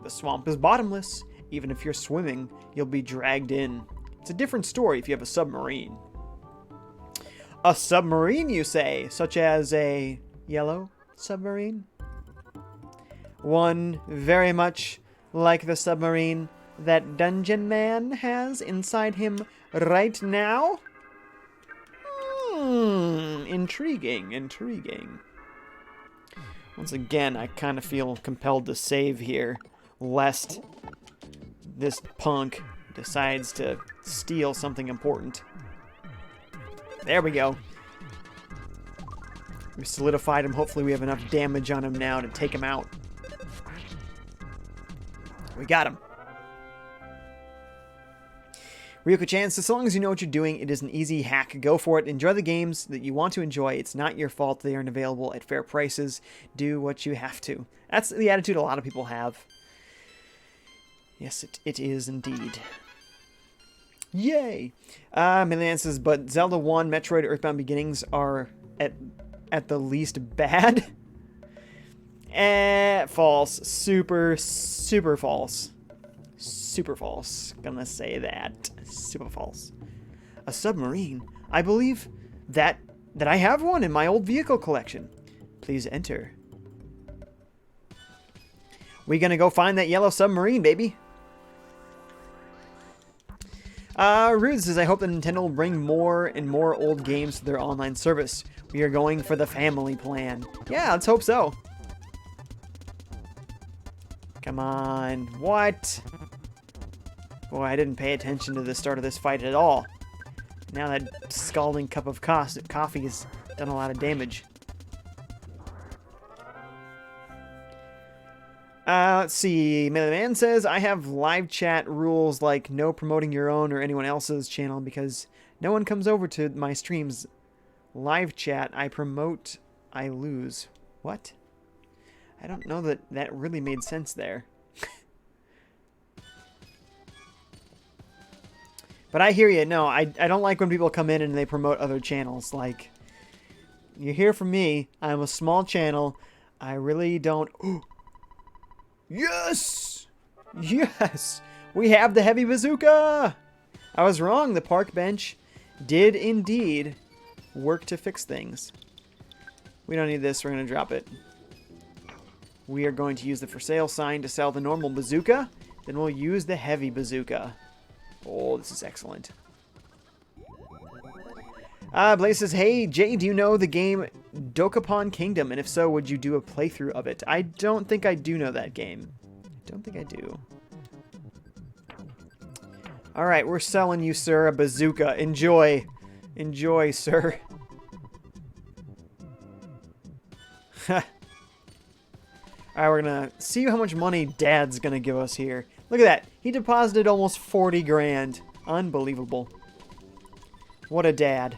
A: The swamp is bottomless. Even if you're swimming, you'll be dragged in. It's a different story if you have a submarine. A submarine, you say? Such as a yellow submarine? One very much like the submarine that Dungeon Man has inside him right now? Intriguing. Once again, I kind of feel compelled to save here, lest this punk decides to steal something important. There we go. We solidified him. Hopefully we have enough damage on him now to take him out. We got him. Ryuko-chan says, so long as you know what you're doing, it is an easy hack. Go for it. Enjoy the games that you want to enjoy. It's not your fault they aren't available at fair prices. Do what you have to. That's the attitude a lot of people have. Yes, it is indeed. Yay! Millian says, but Zelda 1, Metroid, Earthbound Beginnings are at the least bad. False. Super false. Super false. Gonna say that. Super false. A submarine? I believe that I have one in my old vehicle collection. Please enter. We gonna go find that yellow submarine, baby. Rude says, I hope that Nintendo will bring more and more old games to their online service. We are going for the family plan. Yeah, let's hope so. Come on. What? Boy, I didn't pay attention to the start of this fight at all. Now that scalding cup of coffee has done a lot of damage. Let's see. Melee Man says, I have live chat rules like no promoting your own or anyone else's channel because no one comes over to my streams. Live chat, I promote, I lose. What? I don't know that really made sense there. But I hear you. No, I don't like when people come in and they promote other channels. Like, you hear from me. I'm a small channel. I really don't... Yes! Yes! We have the heavy bazooka! I was wrong. The park bench did indeed work to fix things. We don't need this. We're going to drop it. We are going to use the for sale sign to sell the normal bazooka. Then we'll use the heavy bazooka. Oh, this is excellent. Blaze says, hey, Jay, do you know the game Dokapon Kingdom? And if so, would you do a playthrough of it? I don't think I do know that game. I don't think I do. Alright, we're selling you, sir, a bazooka. Enjoy. Enjoy, sir. Alright, we're gonna see how much money Dad's gonna give us here. Look at that. He deposited almost 40 grand. Unbelievable. What a dad.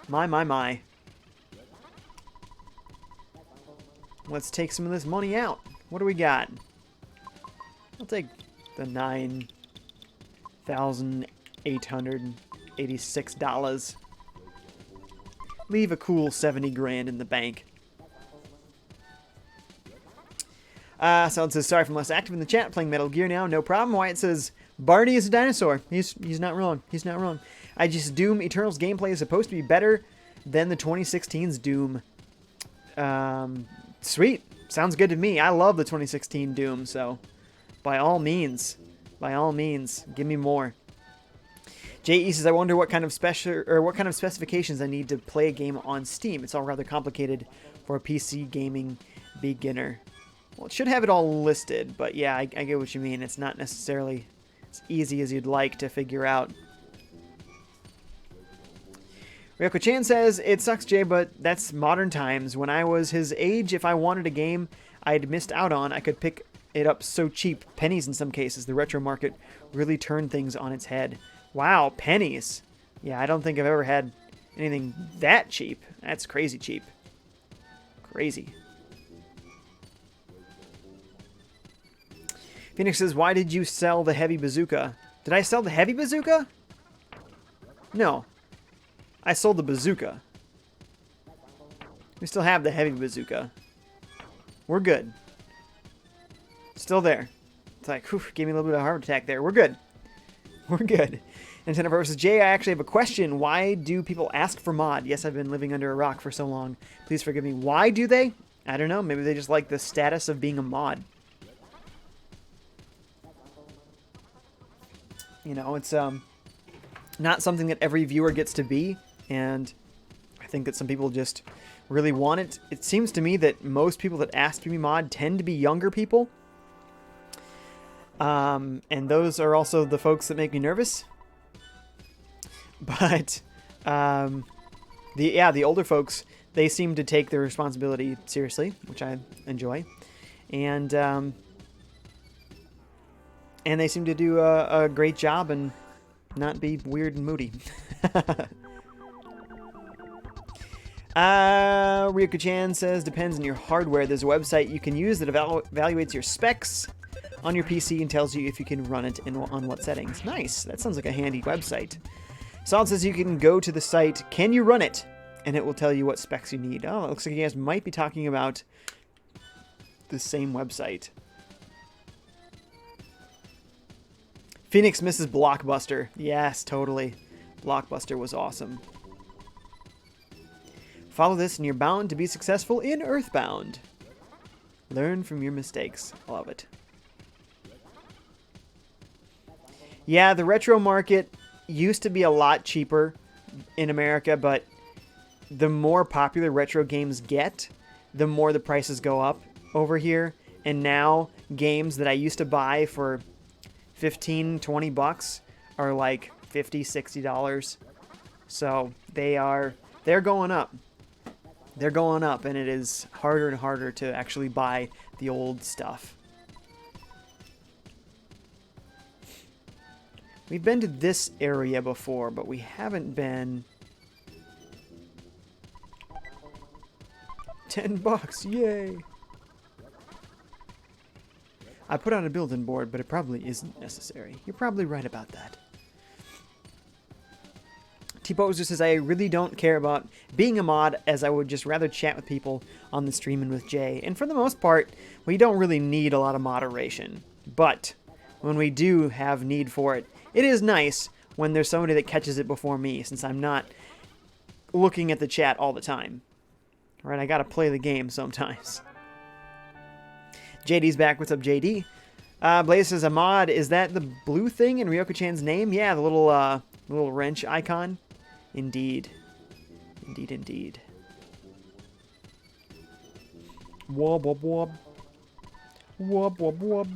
A: My. Let's take some of this money out. What do we got? I'll take the $9,886. Leave a cool 70 grand in the bank. So it says, sorry if I'm less active in the chat, playing Metal Gear now, no problem. Wyatt says, Barney is a dinosaur. He's not wrong. He's not wrong. I just Doom Eternal's gameplay is supposed to be better than the 2016's Doom. Sweet. Sounds good to me. I love the 2016 Doom, so by all means, give me more. J.E. says, I wonder what kind of specifications I need to play a game on Steam. It's all rather complicated for a PC gaming beginner. Well, it should have it all listed, but yeah, I get what you mean. It's not necessarily as easy as you'd like to figure out. Ryoko-chan says, it sucks, Jay, but that's modern times. When I was his age, if I wanted a game I'd missed out on, I could pick it up so cheap. Pennies in some cases. The retro market really turned things on its head. Wow, pennies. Yeah, I don't think I've ever had anything that cheap. That's crazy cheap. Crazy. Phoenix says, why did you sell the heavy bazooka? Did I sell the heavy bazooka? No. I sold the bazooka. We still have the heavy bazooka. We're good. Still there. It's like, whew, gave me a little bit of a heart attack there. We're good. We're good. Nintendo versus Jay, I actually have a question. Why do people ask for mod? Yes, I've been living under a rock for so long. Please forgive me. Why do they? I don't know. Maybe they just like the status of being a mod. You know, it's not something that every viewer gets to be, and I think that some people just really want it. It seems to me that most people that ask to be mod tend to be younger people. And those are also the folks that make me nervous. But the older folks, they seem to take their responsibility seriously, which I enjoy. And they seem to do a great job and not be weird and moody. Ryoko-chan says, depends on your hardware. There's a website you can use that evaluates your specs on your PC and tells you if you can run it on what settings. Nice. That sounds like a handy website. Solid says you can go to the site, can you run it? And it will tell you what specs you need. Oh, it looks like you guys might be talking about the same website. Phoenix misses Blockbuster. Yes, totally. Blockbuster was awesome. Follow this and you're bound to be successful in EarthBound. Learn from your mistakes. Love it. Yeah, the retro market used to be a lot cheaper in America, but the more popular retro games get, the more the prices go up over here. And now games that I used to buy for 15, 20 bucks are like $50, $60. So they're going up. They're going up, and it is harder and harder to actually buy the old stuff. We've been to this area before, but we haven't been... 10 bucks, yay! I put on a built-in board, but it probably isn't necessary. You're probably right about that. T-Poser says, I really don't care about being a mod, as I would just rather chat with people on the stream and with Jay. And for the most part, we don't really need a lot of moderation. But when we do have need for it, it is nice when there's somebody that catches it before me, since I'm not looking at the chat all the time. Alright, I gotta play the game sometimes. JD's back. What's up, JD? Blaze says, a mod, is that the blue thing in Ryoko-chan's name? Yeah, the little wrench icon. Indeed. Indeed, indeed. Wob, wob, wob. Wob, wob, wob.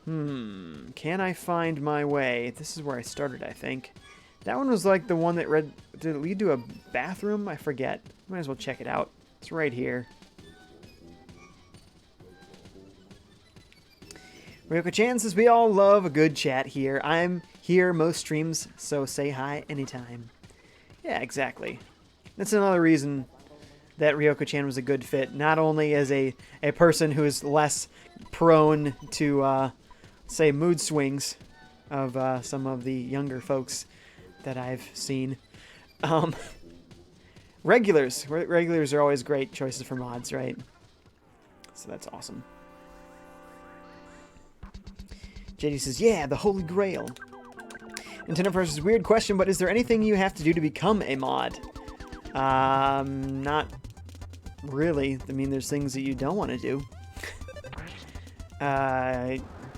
A: Can I find my way? This is where I started, I think. That one was like the one that did it lead to a bathroom? I forget. Might as well check it out. It's right here. Ryoko-chan says, we all love a good chat here. I'm here most streams, so say hi anytime. Yeah, exactly. That's another reason that Ryoko-chan was a good fit. Not only as a person who is less prone to, say, mood swings of Regulars. Regulars are always great choices for mods, right? So that's awesome. JD says, yeah, the Holy Grail. Nintendo First, weird question, but is there anything you have to do to become a mod? Not really. I mean, there's things that you don't want to do.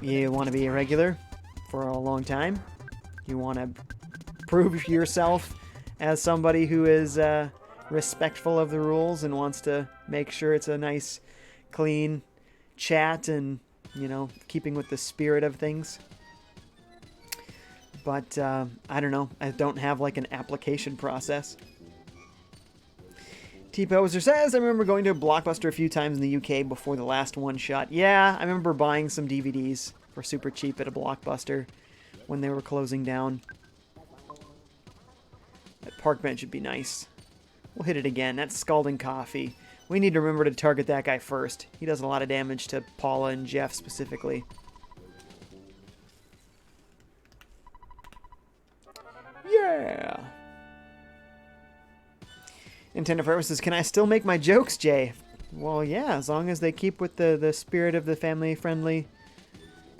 A: You want to be a regular for a long time. You want to prove yourself as somebody who is respectful of the rules and wants to make sure it's a nice, clean chat and, you know, keeping with the spirit of things. But, I don't know. I don't have, like, an application process. T-Poser says, I remember going to a Blockbuster a few times in the UK before the last one shut. Yeah, I remember buying some DVDs for super cheap at a Blockbuster when they were closing down. That park bench would be nice. We'll hit it again. That's Scalding Coffee. We need to remember to target that guy first. He does a lot of damage to Paula and Jeff specifically. Yeah! Nintendo Forever says, can I still make my jokes, Jay? Well, yeah, as long as they keep with the spirit of the family-friendly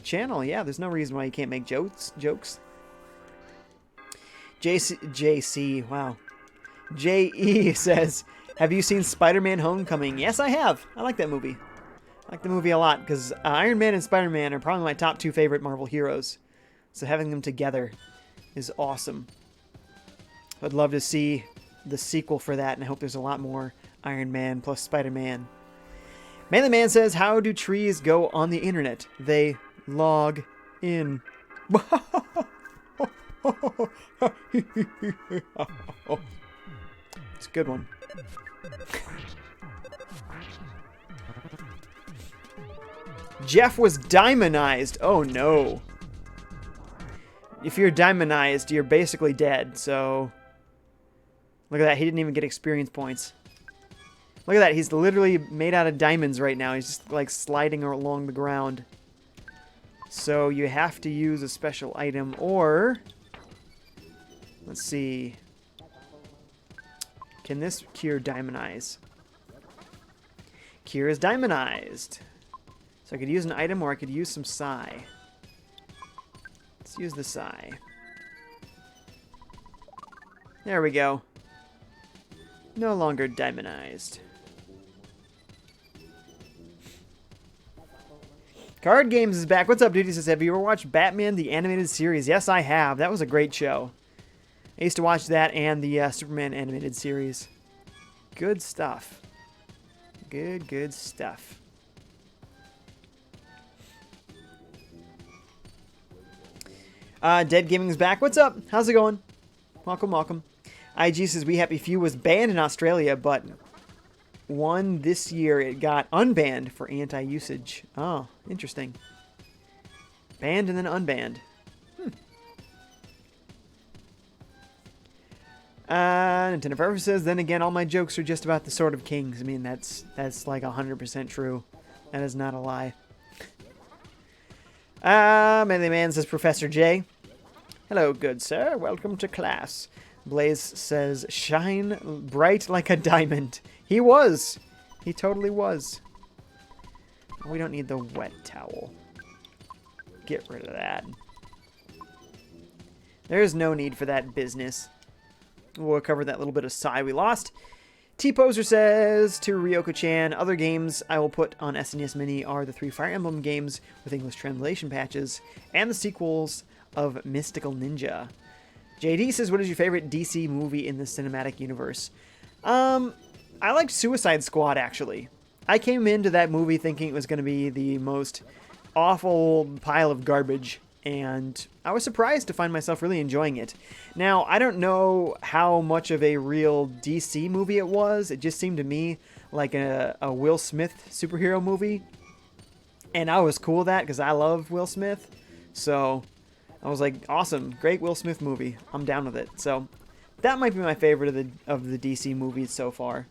A: channel. Yeah, there's no reason why you can't make jokes. JC, wow. JE says, have you seen Spider-Man Homecoming? Yes, I have. I like that movie. I like the movie a lot, because Iron Man and Spider-Man are probably my top 2 favorite Marvel heroes. So having them together is awesome. I'd love to see the sequel for that, and I hope there's a lot more Iron Man plus Spider-Man. Manly Man says, how do trees go on the internet? They log in. It's a good one. Jeff was diamondized. Oh no. If you're diamondized, you're basically dead, so... Look at that, he didn't even get experience points. Look at that, he's literally made out of diamonds right now. He's just like sliding along the ground. So you have to use a special item, or... Let's see. Can this cure diamondize? Cure is diamondized. So I could use an item, or I could use some Psi. Let's use the Psi. There we go. No longer diamondized. Card Games is back. What's up, dude? He says, have you ever watched Batman the Animated Series? Yes, I have. That was a great show. I used to watch that and the Superman Animated Series. Good stuff. Good stuff. Dead Gaming's back. What's up? How's it going? Welcome. IG says, We Happy Few was banned in Australia, but this year it got unbanned for anti-usage. Oh, interesting. Banned and then unbanned. Nintendo Forever says, then again, all my jokes are just about the Sword of Kings. I mean, that's like 100% true. That is not a lie. Manly Man says, Professor J. Hello, good sir. Welcome to class. Blaze says, shine bright like a diamond. He was. He totally was. We don't need the wet towel. Get rid of that. There's no need for that business. We'll cover that little bit of Psi we lost. T-Poser says, to Ryoko-chan, other games I will put on SNES Mini are the 3 Fire Emblem games with English translation patches, and the sequels of Mystical Ninja. JD says, what is your favorite DC movie in the cinematic universe? I liked Suicide Squad, actually. I came into that movie thinking it was going to be the most awful pile of garbage, and I was surprised to find myself really enjoying it. Now, I don't know how much of a real DC movie it was. It just seemed to me like a Will Smith superhero movie, and I was cool with that because I love Will Smith, so I was like, awesome, great Will Smith movie. I'm down with it. So that might be my favorite of the DC movies so far.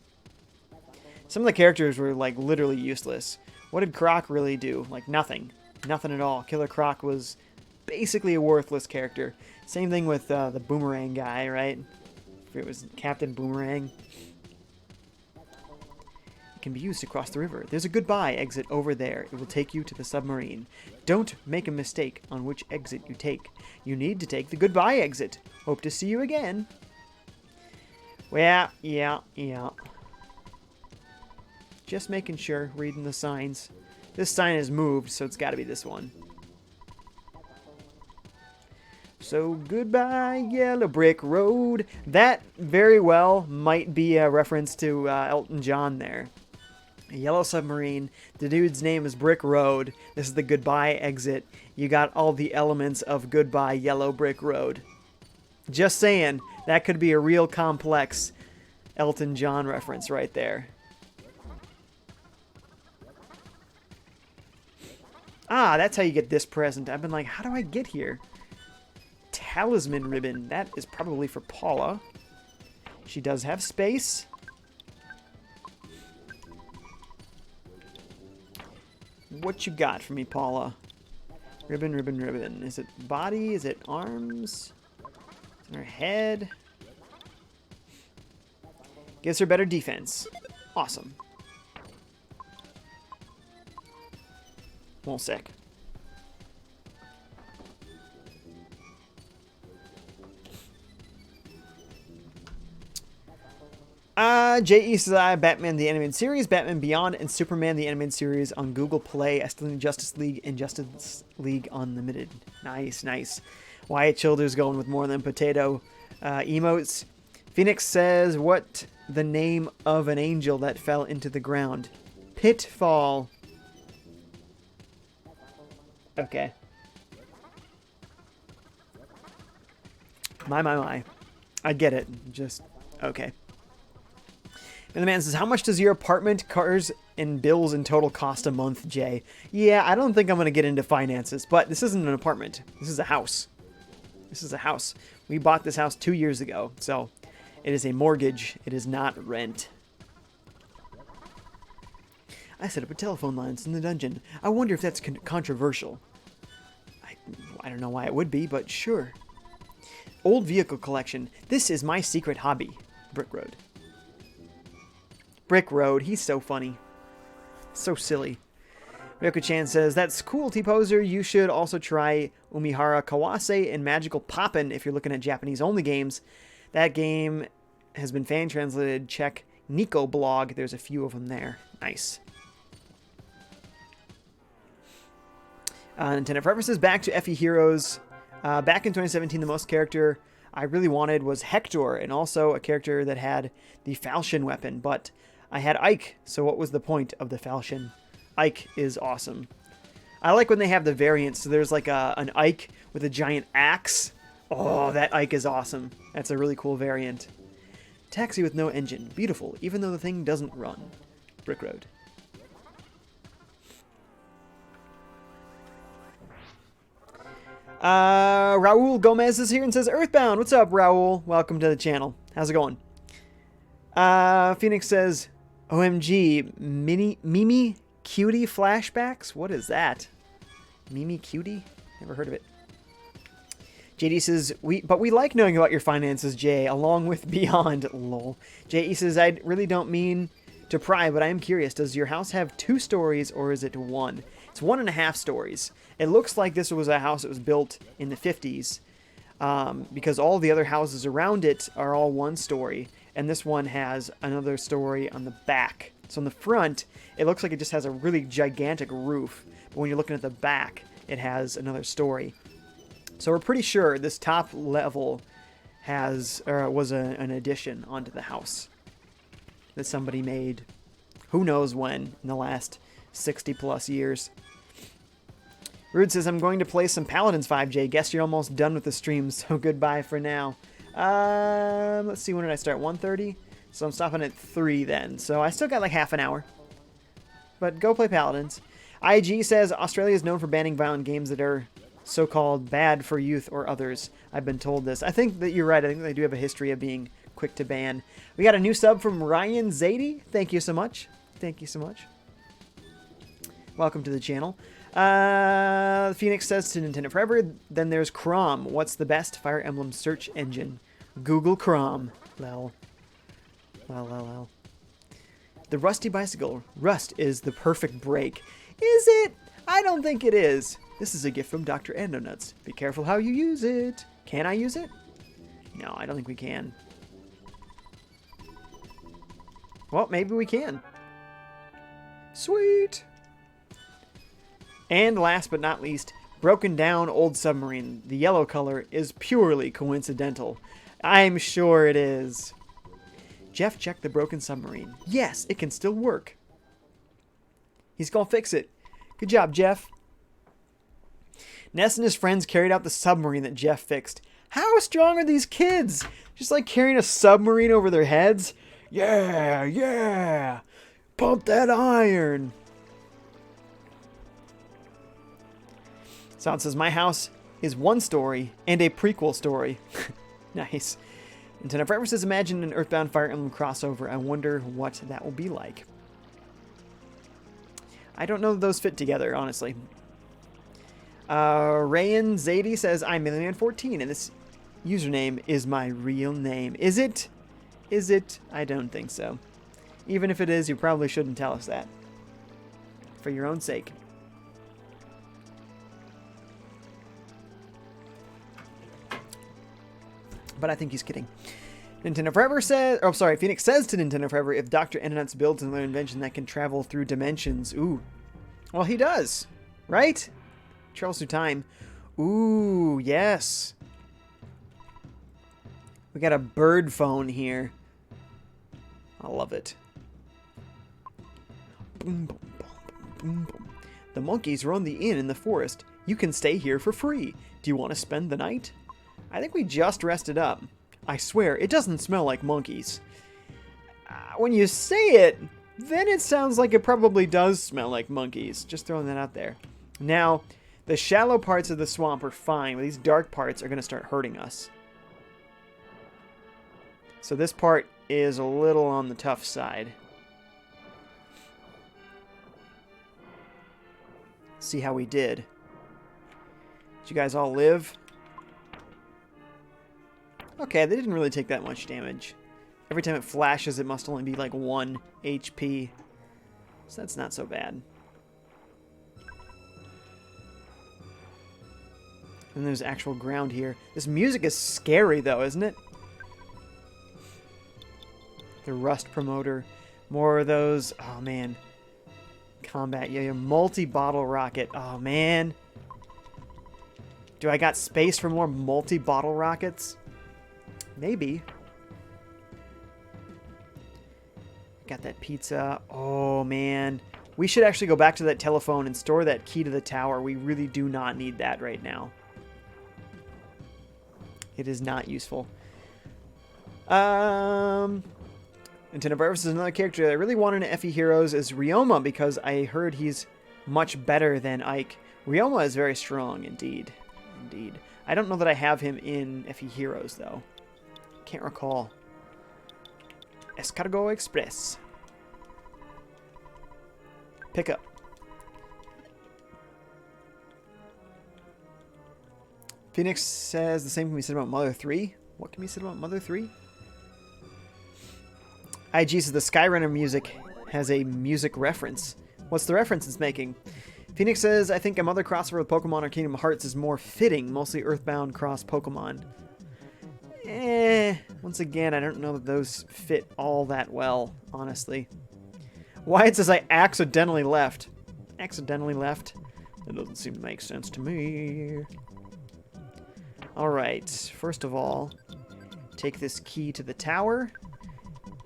A: Some of the characters were like literally useless. What did Croc really do? Like nothing. Nothing at all. Killer Croc was basically a worthless character. Same thing with the Boomerang guy, right? If it was Captain Boomerang. It can be used to cross the river. There's a goodbye exit over there. It will take you to the submarine. Don't make a mistake on which exit you take. You need to take the goodbye exit. Hope to see you again. Well, yeah. Just making sure, reading the signs. This sign is moved, so it's got to be this one. So, goodbye, Yellow Brick Road. That very well might be a reference to Elton John there. A yellow submarine. The dude's name is Brick Road. This is the goodbye exit. You got all the elements of Goodbye Yellow Brick Road. Just saying, that could be a real complex Elton John reference right there. Ah, that's how you get this present. I've been like, how do I get here? Talisman ribbon. That is probably for Paula. She does have space. What you got for me, Paula? Ribbon, ribbon, ribbon. Is it body? Is it arms? Is it her head? Gives her better defense. Awesome. One sec. J.E. says I have Batman the Animated Series, Batman Beyond, and Superman the Animated Series on Google Play. I still need Justice League and Justice League Unlimited. Nice, nice. Wyatt Childers going with more than potato emotes. Phoenix says, what the name of an angel that fell into the ground? Pitfall. Okay. My. I get it. Just, okay. And the man says, how much does your apartment, cars, and bills in total cost a month, Jay? Yeah, I don't think I'm going to get into finances, but this isn't an apartment. This is a house. This is a house. We bought this house 2 years ago, so it is a mortgage. It is not rent. I set up a telephone lines in the dungeon. I wonder if that's controversial. I don't know why it would be, but sure. Old vehicle collection. This is my secret hobby. Brick Road. Brick Road. He's so funny. So silly. Ryoko-chan says, that's cool, T-Poser. You should also try Umihara Kawase and Magical Poppin' if you're looking at Japanese-only games. That game has been fan-translated. Check Nico blog. There's a few of them there. Nice. Nintendo Preferences. Back to FE Heroes. Back in 2017, the most character I really wanted was Hector, and also a character that had the falchion weapon, but I had Ike, so what was the point of the falchion? Ike is awesome. I like when they have the variants, so there's like an Ike with a giant axe. Oh, that Ike is awesome. That's a really cool variant. Taxi with no engine. Beautiful, even though the thing doesn't run. Brick Road. Raul Gomez is here and says, Earthbound, what's up, Raul? Welcome to the channel. How's it going? Phoenix says, OMG, Mimi Cutie flashbacks? What is that? Mimi Cutie? Never heard of it. JD says, but we like knowing about your finances, Jay, along with Beyond, lol. JE says, I really don't mean to pry, but I am curious. Does your house have 2 stories or is it 1? It's 1.5 stories. It looks like this was a house that was built in the 50s because all the other houses around it are all 1 story. And this one has another story on the back. So on the front, it looks like it just has a really gigantic roof. But when you're looking at the back, it has another story. So we're pretty sure this top level was an addition onto the house that somebody made, who knows when, in the last 60 plus years. Rude says, I'm going to play some Paladins 5J. Guess you're almost done with the stream, so goodbye for now. Let's see, when did I start? 1:30? So I'm stopping at 3 then. So I still got like half an hour. But go play Paladins. IG says, Australia is known for banning violent games that are so-called bad for youth or others. I've been told this. I think that you're right. I think they do have a history of being quick to ban. We got a new sub from Ryan Zadie. Thank you so much. Thank you so much. Welcome to the channel. Phoenix says to Nintendo Forever, then there's Chrome. What's the best Fire Emblem search engine? Google Chrome. Lol. Lol. The rusty bicycle. Rust is the perfect brake. Is it? I don't think it is. This is a gift from Dr. Endonuts. Be careful how you use it. Can I use it? No, I don't think we can. Well, maybe we can. Sweet. And last but not least, broken down old submarine. The yellow color is purely coincidental. I'm sure it is. Jeff checked the broken submarine. Yes, it can still work. He's gonna fix it. Good job, Jeff. Ness and his friends carried out the submarine that Jeff fixed. How strong are these kids? Just like carrying a submarine over their heads? Yeah, yeah. Pump that iron. Sound says, my house is one story and a prequel story. Nice. And Ten of Forever says, imagine an EarthBound Fire Emblem crossover. I wonder what that will be like. I don't know that those fit together, honestly. Rayan Zadie says, I'm Milliman14, and this username is my real name. Is it? Is it? I don't think so. Even if it is, you probably shouldn't tell us that. For your own sake. But I think he's kidding. Nintendo Forever says, oh, sorry, Phoenix says to Nintendo Forever, if Dr. Endonuts builds another invention that can travel through dimensions. Ooh. Well, he does. Right? Travels through time. Ooh, yes. We got a bird phone here. I love it. Boom, boom, boom, boom, boom. The monkeys run the inn in the forest. You can stay here for free. Do you want to spend the night? I think we just rested up. I swear, it doesn't smell like monkeys. When you say it, then it sounds like it probably does smell like monkeys. Just throwing that out there. Now, the shallow parts of the swamp are fine, but these dark parts are going to start hurting us. So this part is a little on the tough side. See how we did. Did you guys all live? Okay, they didn't really take that much damage. Every time it flashes, it must only be like 1 HP. So that's not so bad. And there's actual ground here. This music is scary, though, isn't it? The rust promoter. More of those. Oh, man. Combat. Yeah, multi-bottle rocket. Oh, man. Do I got space for more multi-bottle rockets? Maybe. Got that pizza. Oh, man. We should actually go back to that telephone and store that key to the tower. We really do not need that right now. It is not useful. Nintendo Virus is another character I really wanted in FE Heroes is Ryoma because I heard he's much better than Ike. Ryoma is very strong, indeed. Indeed. I don't know that I have him in FE Heroes, though. Can't recall. Escargot Express. Pick up. Phoenix says the same can be said about Mother 3. What can be said about Mother 3? IG says the Skyrunner music has a music reference. What's the reference it's making? Phoenix says, I think a Mother crossover with Pokemon or Kingdom Hearts is more fitting. Mostly Earthbound cross Pokemon. Once again, I don't know that those fit all that well, honestly. Wyatt says I accidentally left. Accidentally left? That doesn't seem to make sense to me. Alright, first of all, take this key to the tower.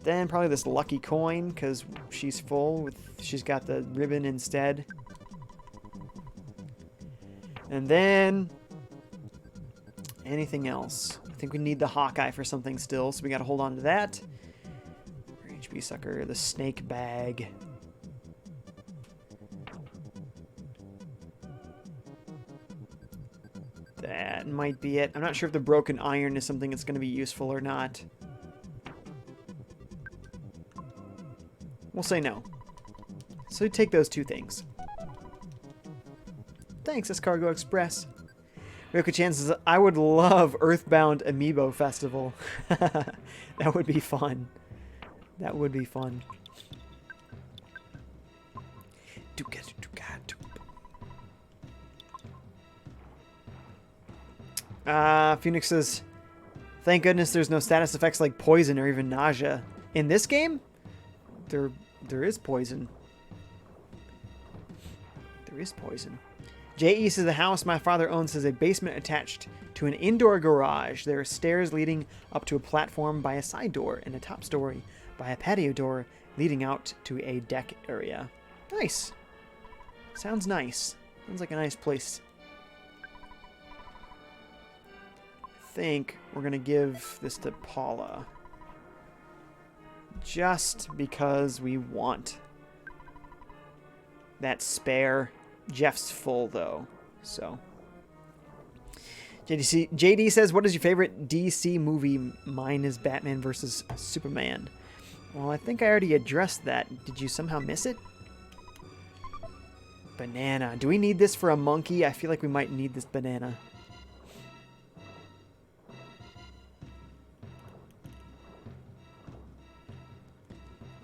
A: Then probably this lucky coin, because she's full. She's got the ribbon instead. And then anything else. I think we need the Hawkeye for something still, so we got to hold on to that. HB Sucker, the snake bag. That might be it. I'm not sure if the broken iron is something that's going to be useful or not. We'll say no. So take those two things. Thanks, Escargot Express. Ryoka-chan says, I would love EarthBound Amiibo Festival. That would be fun. That would be fun. Phoenix says, thank goodness there's no status effects like poison or even nausea. In this game, there is poison. There is poison. J.E. says, the house my father owns has a basement attached to an indoor garage. There are stairs leading up to a platform by a side door and a top story by a patio door leading out to a deck area. Nice. Sounds nice. Sounds like a nice place. I think we're going to give this to Paula. Just because we want that spare. Jeff's full, though, so. JD says, what is your favorite DC movie? Mine is Batman versus Superman. Well, I think I already addressed that. Did you somehow miss it? Banana. Do we need this for a monkey? I feel like we might need this banana.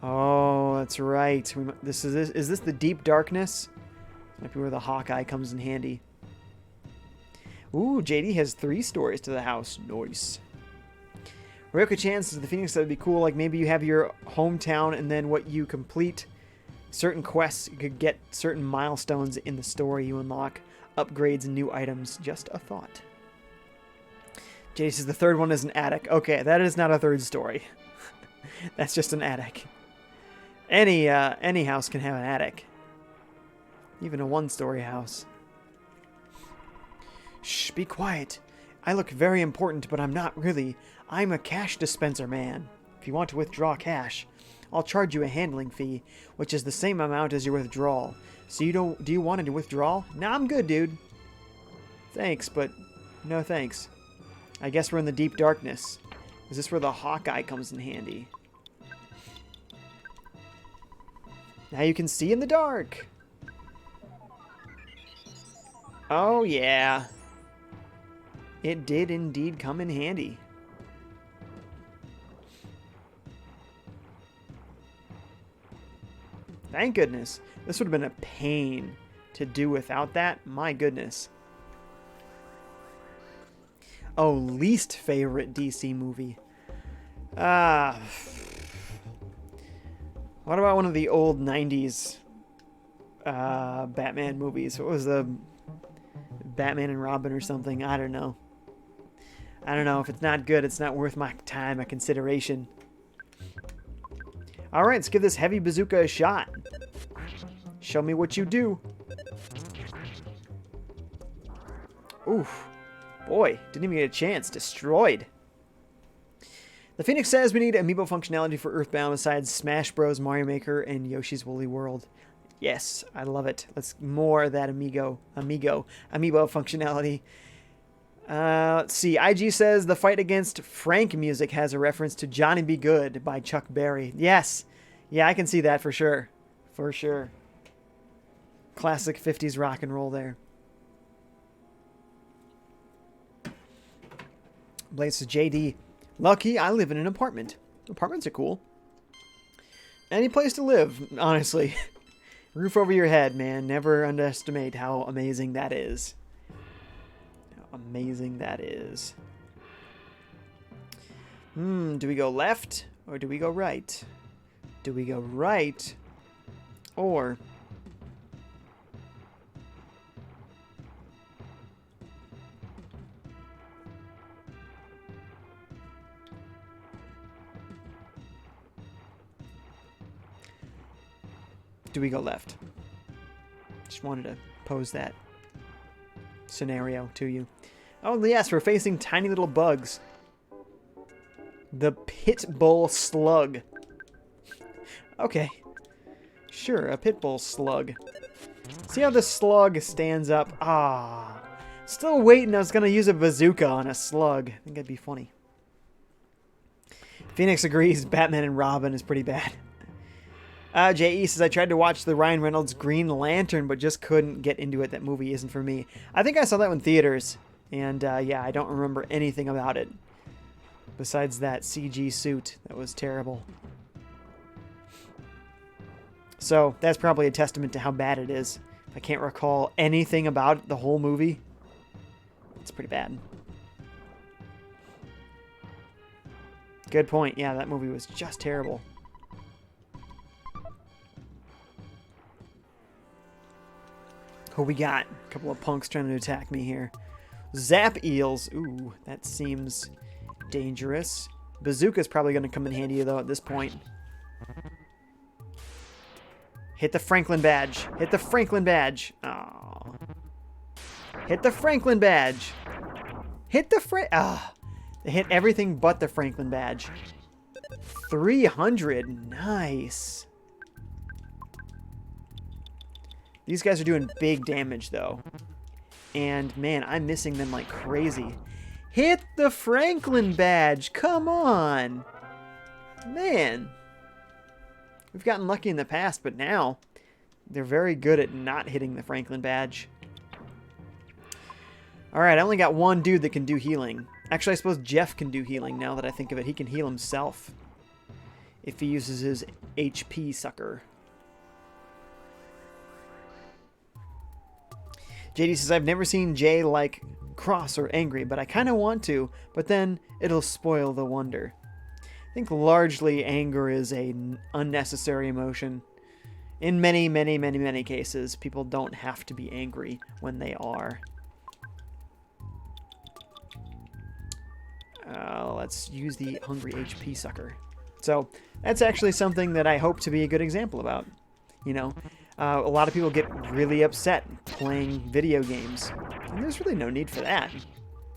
A: Oh, that's right. Is this the Deep Darkness? Might be where the Hawkeye comes in handy. Ooh, JD has 3 stories to the house. Nice. Ryoka Chan says the Phoenix, that would be cool. Like maybe you have your hometown and then what you complete certain quests, you could get certain milestones in the story you unlock, upgrades and new items. Just a thought. JD says the third one is an attic. Okay, that is not a third story. That's just an attic. Any house can have an attic. Even a one-story house. Shh, be quiet. I look very important, but I'm not really. I'm a cash dispenser man. If you want to withdraw cash, I'll charge you a handling fee, which is the same amount as your withdrawal. So do you want to withdraw? Nah, I'm good, dude. Thanks, but no thanks. I guess we're in the Deep Darkness. Is this where the Hawkeye comes in handy? Now you can see in the dark. Oh, yeah. It did indeed come in handy. Thank goodness. This would have been a pain to do without that. My goodness. Oh, least favorite DC movie. What about one of the old 90s Batman movies? What was the... Batman and Robin or something? I don't know. I don't know. If it's not good, it's not worth my time or consideration. Alright, let's give this heavy bazooka a shot. Show me what you do. Oof. Boy, didn't even get a chance. Destroyed. The Phoenix says we need amiibo functionality for EarthBound besides Smash Bros, Mario Maker, and Yoshi's Woolly World. Yes, I love it. Let's more of that amiibo functionality. Let's see. IG says the fight against Frank music has a reference to Johnny Be Good by Chuck Berry. Yes. Yeah, I can see that for sure. For sure. Classic 50s rock and roll there. Blaze says, JD, lucky I live in an apartment. Apartments are cool. Any place to live, honestly. Roof over your head, man. Never underestimate how amazing that is. How amazing that is. Do we go left or do we go right? Do we go right or... do we go left? Just wanted to pose that scenario to you. Oh, yes, we're facing tiny little bugs. The pit bull slug. Okay. Sure, a pit bull slug. See how the slug stands up? Ah. Still waiting. I was going to use a bazooka on a slug. I think that'd be funny. Phoenix agrees Batman and Robin is pretty bad. J.E. says, I tried to watch the Ryan Reynolds Green Lantern, but just couldn't get into it. That movie isn't for me. I think I saw that in theaters. And, yeah, I don't remember anything about it. Besides that CG suit. That was terrible. So that's probably a testament to how bad it is. If I can't recall anything about the whole movie, it's pretty bad. Good point. Yeah, that movie was just terrible. Who we got? A couple of punks trying to attack me here. Zap eels. Ooh, that seems dangerous. Bazooka's probably going to come in handy, though, at this point. Hit the Franklin badge. Hit the Franklin badge. Oh. Hit the Franklin badge. Hit the They hit everything but the Franklin badge. 300. Nice. These guys are doing big damage, though. And, man, I'm missing them like crazy. Hit the Franklin badge. Come on. Man. We've gotten lucky in the past, but now they're very good at not hitting the Franklin badge. Alright, I only got one dude that can do healing. Actually, I suppose Jeff can do healing now that I think of it. He can heal himself if he uses his HP sucker. JD says, I've never seen Jay like cross or angry, but I kind of want to, but then it'll spoil the wonder. I think largely anger is an unnecessary emotion. In many, many, many, many cases, people don't have to be angry when they are. Let's use the hungry HP sucker. So that's actually something that I hope to be a good example about. You know, a lot of people get really upset playing video games, and there's really no need for that.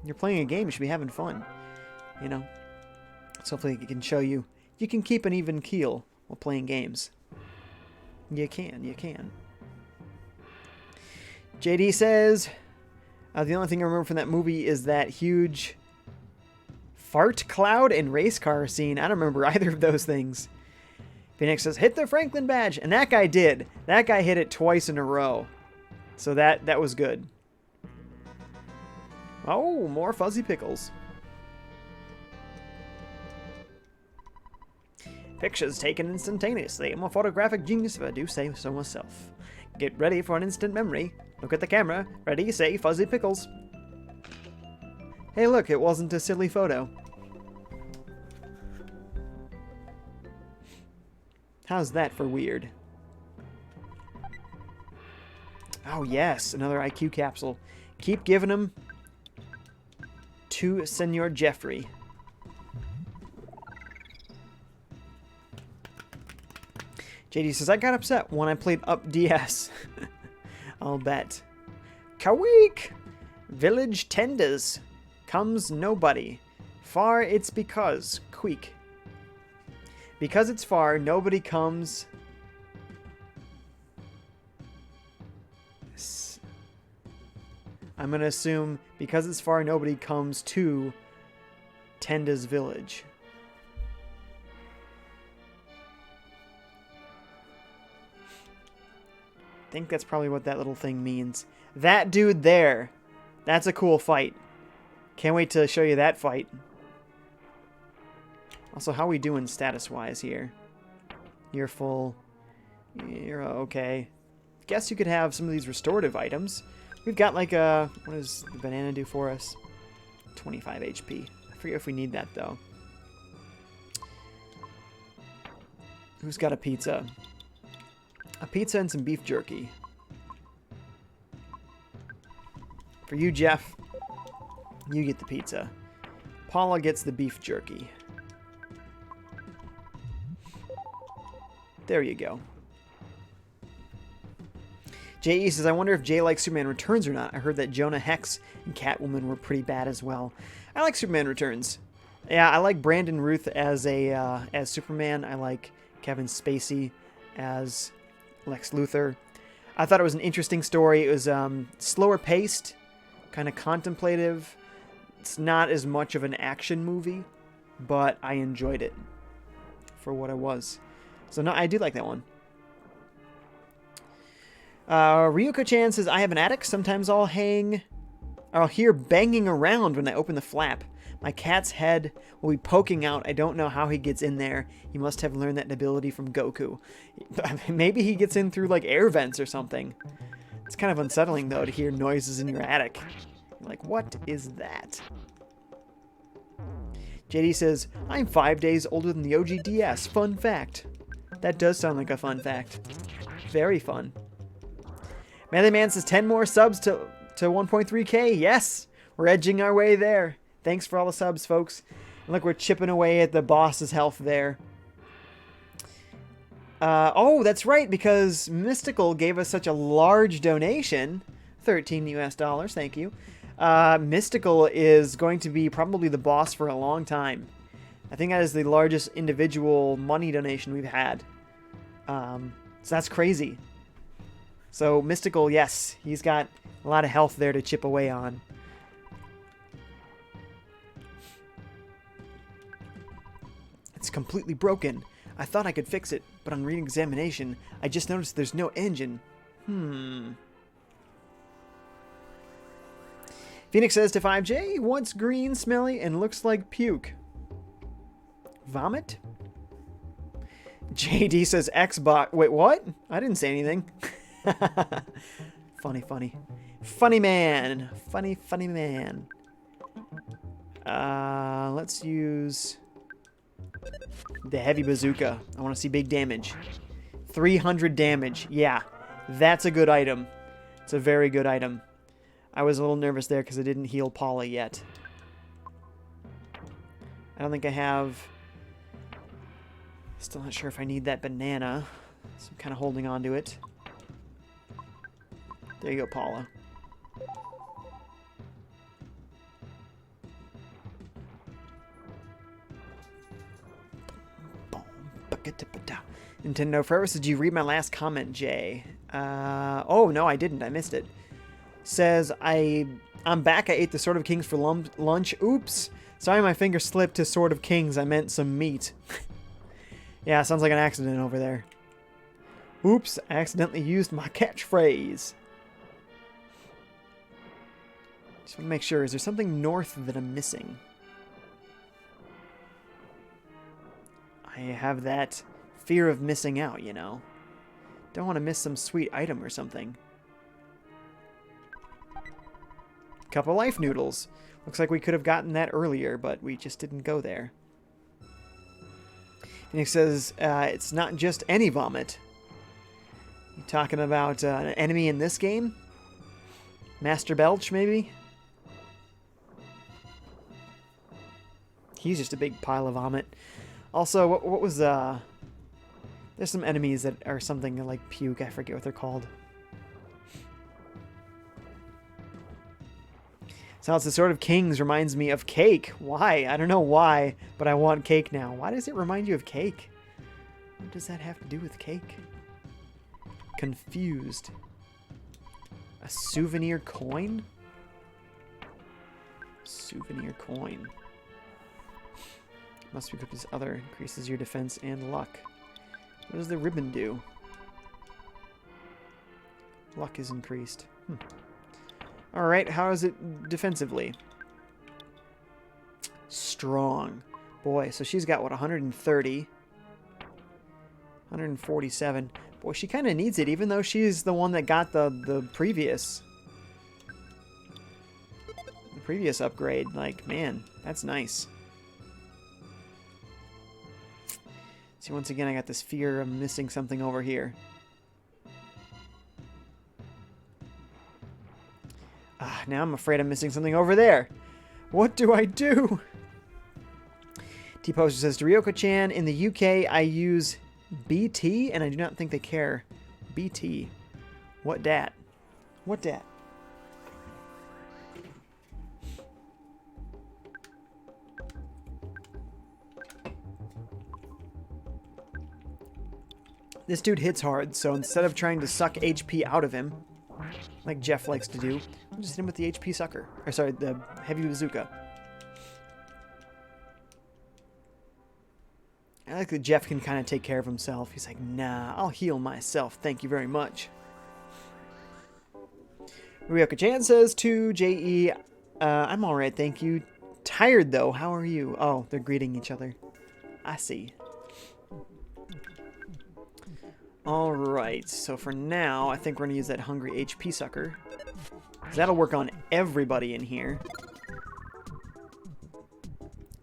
A: You're playing a game, you should be having fun. You know, so hopefully it can show you you can keep an even keel while playing games. You can. JD says, the only thing I remember from that movie is that huge fart cloud and race car scene. I don't remember either of those things. Phoenix says, hit the Franklin badge. And that guy did. That guy hit it twice in a row. So that was good. Oh, more fuzzy pickles. Pictures taken instantaneously. I'm a photographic genius if I do say so myself. Get ready for an instant memory. Look at the camera. Ready, say fuzzy pickles. Hey look, it wasn't a silly photo. How's that for weird? Oh yes, another IQ capsule. Keep giving them to Senor Jeffrey. JD says, I got upset when I played Up DS. I'll bet. Kaweek! Village tenders. Comes nobody. Far it's because. Queek. Because it's far, nobody comes. I'm going to assume because it's far, nobody comes to Tenda's village. I think that's probably what that little thing means. That dude there. That's a cool fight. Can't wait to show you that fight. Also, how are we doing status-wise here? You're full. You're okay. Guess you could have some of these restorative items. We've got like a... What does the banana do for us? 25 HP. I forget if we need that, though. Who's got a pizza? A pizza and some beef jerky. For you, Jeff, you get the pizza. Paula gets the beef jerky. There you go. J.E. says, I wonder if Jay likes Superman Returns or not. I heard that Jonah Hex and Catwoman were pretty bad as well. I like Superman Returns. Yeah, I like Brandon Routh as Superman. I like Kevin Spacey as Lex Luthor. I thought it was an interesting story. It was slower paced, kind of contemplative. It's not as much of an action movie, but I enjoyed it for what it was. So no, I do like that one. Ryuko-chan says, I have an attic. Sometimes I'll hear banging around when I open the flap. My cat's head will be poking out. I don't know how he gets in there. He must have learned that ability from Goku. Maybe he gets in through like air vents or something. It's kind of unsettling though to hear noises in your attic. You're like, what is that? JD says, I'm 5 days older than the OG DS. Fun fact. That does sound like a fun fact. Very fun. Melee Man says 10 more subs to 1.3k. Yes, we're edging our way there. Thanks for all the subs, folks. And look, we're chipping away at the boss's health there. Oh, that's right, because Mystical gave us such a large donation. $13 US, thank you. Mystical is going to be probably the boss for a long time. I think that is the largest individual money donation we've had. So that's crazy. So Mystical, yes, he's got a lot of health there to chip away on. It's completely broken. I thought I could fix it, but on re-examination, I just noticed there's no engine. Phoenix says to FiveJay, what's green, smelly, and looks like puke? Vomit? JD says Xbox. Wait, what? I didn't say anything. Funny, funny. Funny man. Funny, funny man. Let's use the heavy bazooka. I want to see big damage. 300 damage. Yeah, that's a good item. It's a very good item. I was a little nervous there because I didn't heal Paula yet. I don't think I have... Still not sure if I need that banana. So I'm kind of holding on to it. There you go, Paula. Nintendo Forever, did you read my last comment, Jay? Oh, no, I didn't. I missed it. Says, I'm back. I ate the Sword of Kings for lunch. Oops. Sorry, my finger slipped to Sword of Kings. I meant some meat. Yeah, sounds like an accident over there. Oops, I accidentally used my catchphrase. Just want to make sure. Is there something north that I'm missing? I have that fear of missing out, you know. Don't want to miss some sweet item or something. Couple life noodles. Looks like we could have gotten that earlier, but we just didn't go there. Phoenix says, it's not just any vomit. You talking about an enemy in this game? Master Belch, maybe? He's just a big pile of vomit. Also, what was, there's some enemies that are something like puke. I forget what they're called. Sounds the Sword of Kings reminds me of cake. Why? I don't know why, but I want cake now. Why does it remind you of cake? What does that have to do with cake? Confused. A souvenir coin? Souvenir coin. Must be equipped as other. Increases your defense and luck. What does the ribbon do? Luck is increased. Alright, how is it defensively? Strong. Boy, so she's got, what, 130? 147. Boy, she kind of needs it, even though she's the one that got the previous upgrade. Like, man, that's nice. See, once again, I got this fear of missing something over here. Now I'm afraid I'm missing something over there. What do I do? T-Poster says, to Ryoko-chan, in the UK, I use BT, and I do not think they care. BT. What dat? What dat? This dude hits hard, so instead of trying to suck HP out of him, like Jeff likes to do, I'll just hit him with the HP sucker. Or sorry, the heavy bazooka. I like that Jeff can kind of take care of himself. He's like, nah, I'll heal myself. Thank you very much. Ryoko-chan says to JE, I'm alright, thank you. Tired, though. How are you? Oh, they're greeting each other. I see. Alright, so for now, I think we're going to use that hungry HP sucker. 'Cause that'll work on everybody in here.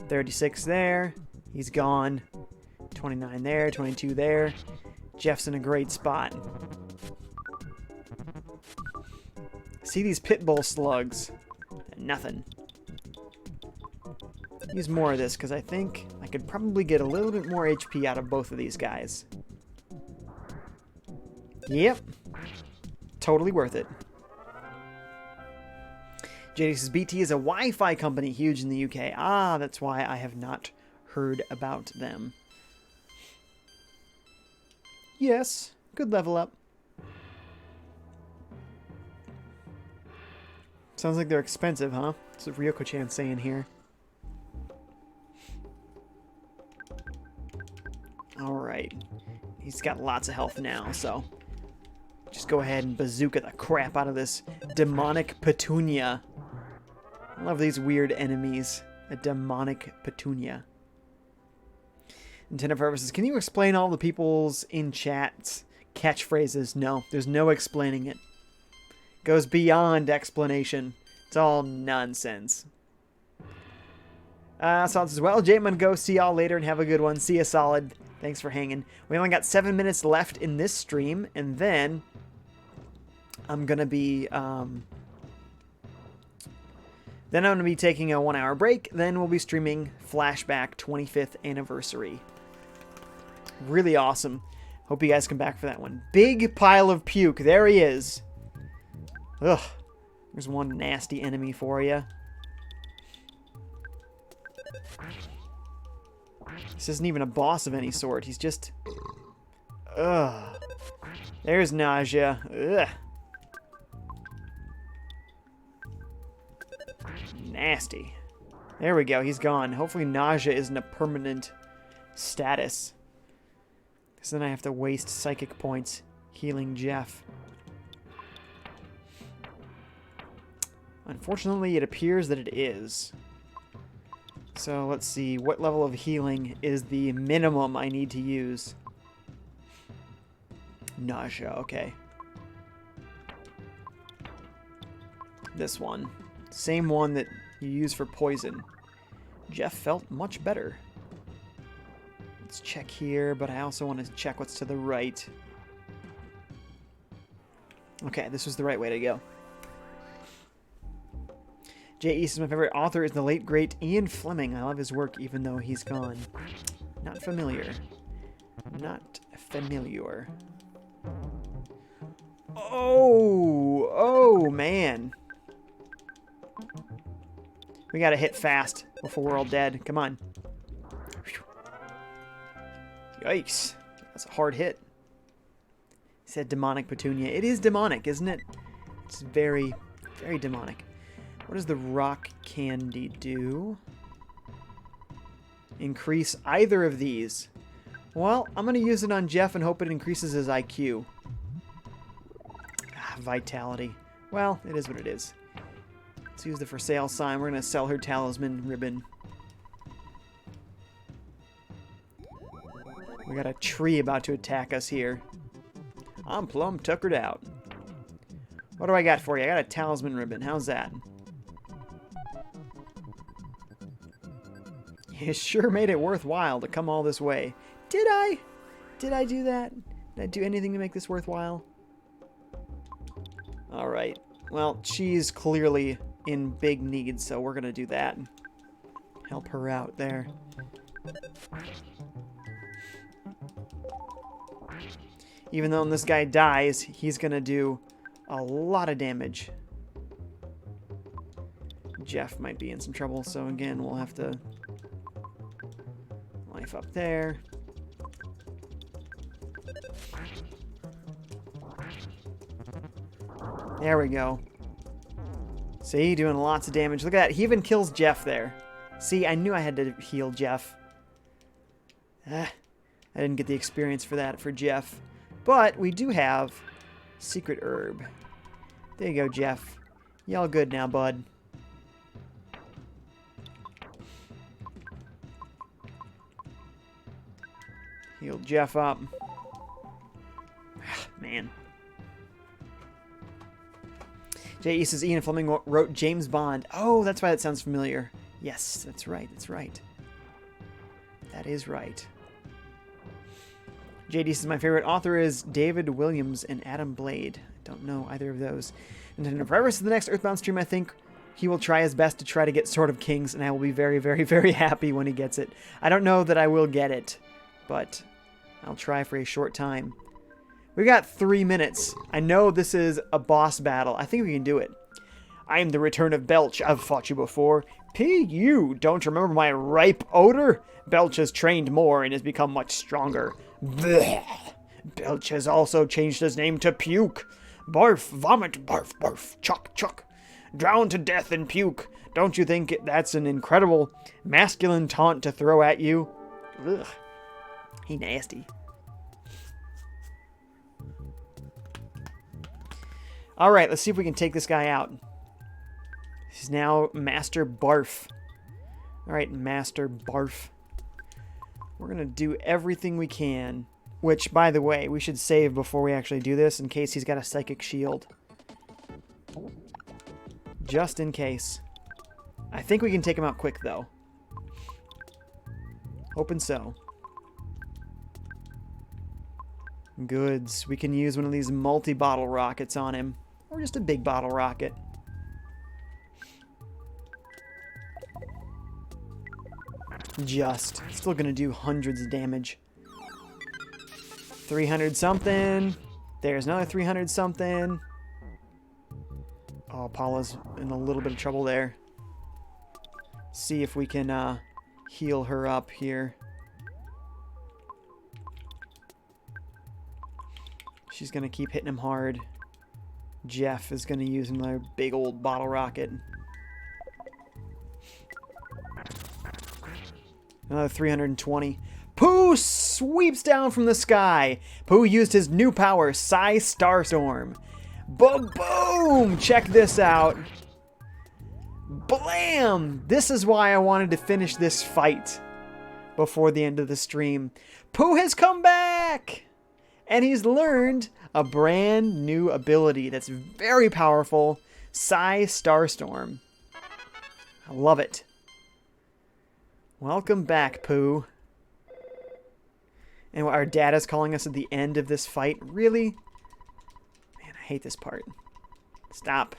A: 36 there. He's gone. 29 there. 22 there. Jeff's in a great spot. See these pit bull slugs? Nothing. Use more of this, because I think I could probably get a little bit more HP out of both of these guys. Yep. Totally worth it. JD says, BT is a Wi-Fi company huge in the UK. Ah, that's why I have not heard about them. Yes. Good level up. Sounds like they're expensive, huh? That's what Ryoko-chan's saying here. Alright. He's got lots of health now, so just go ahead and bazooka the crap out of this demonic petunia. I love these weird enemies. A demonic petunia. Nintendo Purposes, can you explain all the people's in chat's catchphrases? No, there's no explaining it. Goes beyond explanation. It's all nonsense. Solid says, well, Jay, I'm going to go see y'all later and have a good one. See ya, Solid. Thanks for hanging. We only got 7 minutes left in this stream, and then I'm going to be... Then I'm going to be taking a 1-hour break. Then we'll be streaming Flashback 25th Anniversary. Really awesome. Hope you guys come back for that one. Big pile of puke. There he is. Ugh. There's one nasty enemy for you. This isn't even a boss of any sort. He's just... Ugh. There's nausea. Ugh. Nasty. There we go. He's gone. Hopefully nausea isn't a permanent status. Because then I have to waste psychic points healing Jeff. Unfortunately, it appears that it is. So let's see. What level of healing is the minimum I need to use? Nausea. Okay. This one. Same one that you use for poison. Jeff felt much better. Let's check here, but I also want to check what's to the right. Okay, this was the right way to go. J. East is my favorite author, is the late, great Ian Fleming. I love his work, even though he's gone. Not familiar. Not familiar. Oh! Oh, man. We gotta hit fast before we're all dead. Come on. Yikes. That's a hard hit. He said demonic petunia. It is demonic, isn't it? It's very, very demonic. What does the rock candy do? Increase either of these. Well, I'm going to use it on Jeff and hope it increases his IQ. Ah, vitality. Well, it is what it is. Let's use the for sale sign. We're going to sell her talisman ribbon. We got a tree about to attack us here. I'm plumb tuckered out. What do I got for you? I got a talisman ribbon. How's that? You sure made it worthwhile to come all this way. Did I? Did I do that? Did I do anything to make this worthwhile? Alright. Well, she's clearly in big need, so we're going to do that. Help her out there. Even though when this guy dies, he's going to do a lot of damage. Jeff might be in some trouble, so again, we'll have to... Life up there. There we go. See, doing lots of damage. Look at that. He even kills Jeff there. See, I knew I had to heal Jeff. I didn't get the experience for that for Jeff. But we do have secret herb. There you go, Jeff. You all good now, bud. Heal Jeff up. Man. J.E. says Ian Fleming wrote James Bond. Oh, that's why that sounds familiar. Yes, that's right. That's right. That is right. JD says my favorite author is David Williams and Adam Blade. I don't know either of those. And Forever says the next EarthBound stream, I think he will try his best to try to get Sword of Kings, and I will be very, very, very happy when he gets it. I don't know that I will get it, but I'll try for a short time. We got 3 minutes. I know this is a boss battle. I think we can do it. I am the return of Belch. I've fought you before. P.U. Don't you remember my ripe odor? Belch has trained more and has become much stronger. Blech. Belch has also changed his name to Puke. Barf, vomit, barf, barf, chuck, chuck. Drown to death and puke. Don't you think that's an incredible masculine taunt to throw at you? Ugh. He nasty. Alright, let's see if we can take this guy out. He's now Master Barf. Alright, Master Barf. We're going to do everything we can. Which, by the way, we should save before we actually do this in case he's got a psychic shield. Just in case. I think we can take him out quick, though. Hoping so. Goods. We can use one of these multi-bottle rockets on him. Or just a big bottle rocket. Just. Still gonna do hundreds of damage. 300 something. There's another 300 something. Oh, Paula's in a little bit of trouble there. See if we can heal her up here. She's gonna keep hitting him hard. Jeff is gonna use another big old bottle rocket. Another 320. Pooh sweeps down from the sky. Pooh used his new power, Psy Starstorm. Ba-boom! Check this out. Blam! This is why I wanted to finish this fight before the end of the stream. Pooh has come back! And he's learned a brand new ability that's very powerful, Psy Starstorm. I love it. Welcome back, Pooh. And our dad is calling us at the end of this fight. Really? Man, I hate this part. Stop.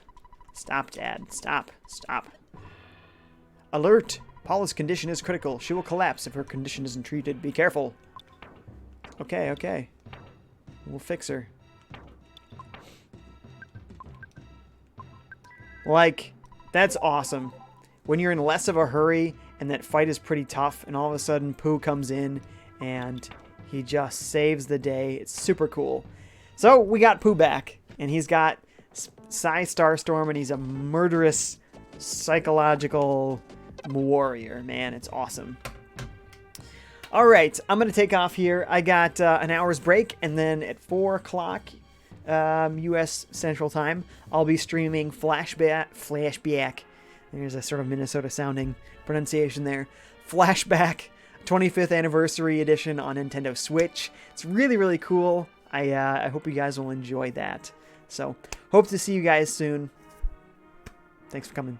A: Stop, Dad. Stop. Stop. Alert! Paula's condition is critical. She will collapse if her condition isn't treated. Be careful. Okay, okay. We'll fix her. Like, that's awesome. When you're in less of a hurry and that fight is pretty tough and all of a sudden Pooh comes in and he just saves the day. It's super cool. So we got Pooh back and he's got Psy Starstorm and he's a murderous psychological warrior. Man, it's awesome. All right, I'm going to take off here. I got an hour's break, and then at 4 o'clock U.S. Central Time, I'll be streaming Flashback. There's a sort of Minnesota-sounding pronunciation there. Flashback 25th Anniversary Edition on Nintendo Switch. It's really, really cool. I hope you guys will enjoy that. So, hope to see you guys soon. Thanks for coming.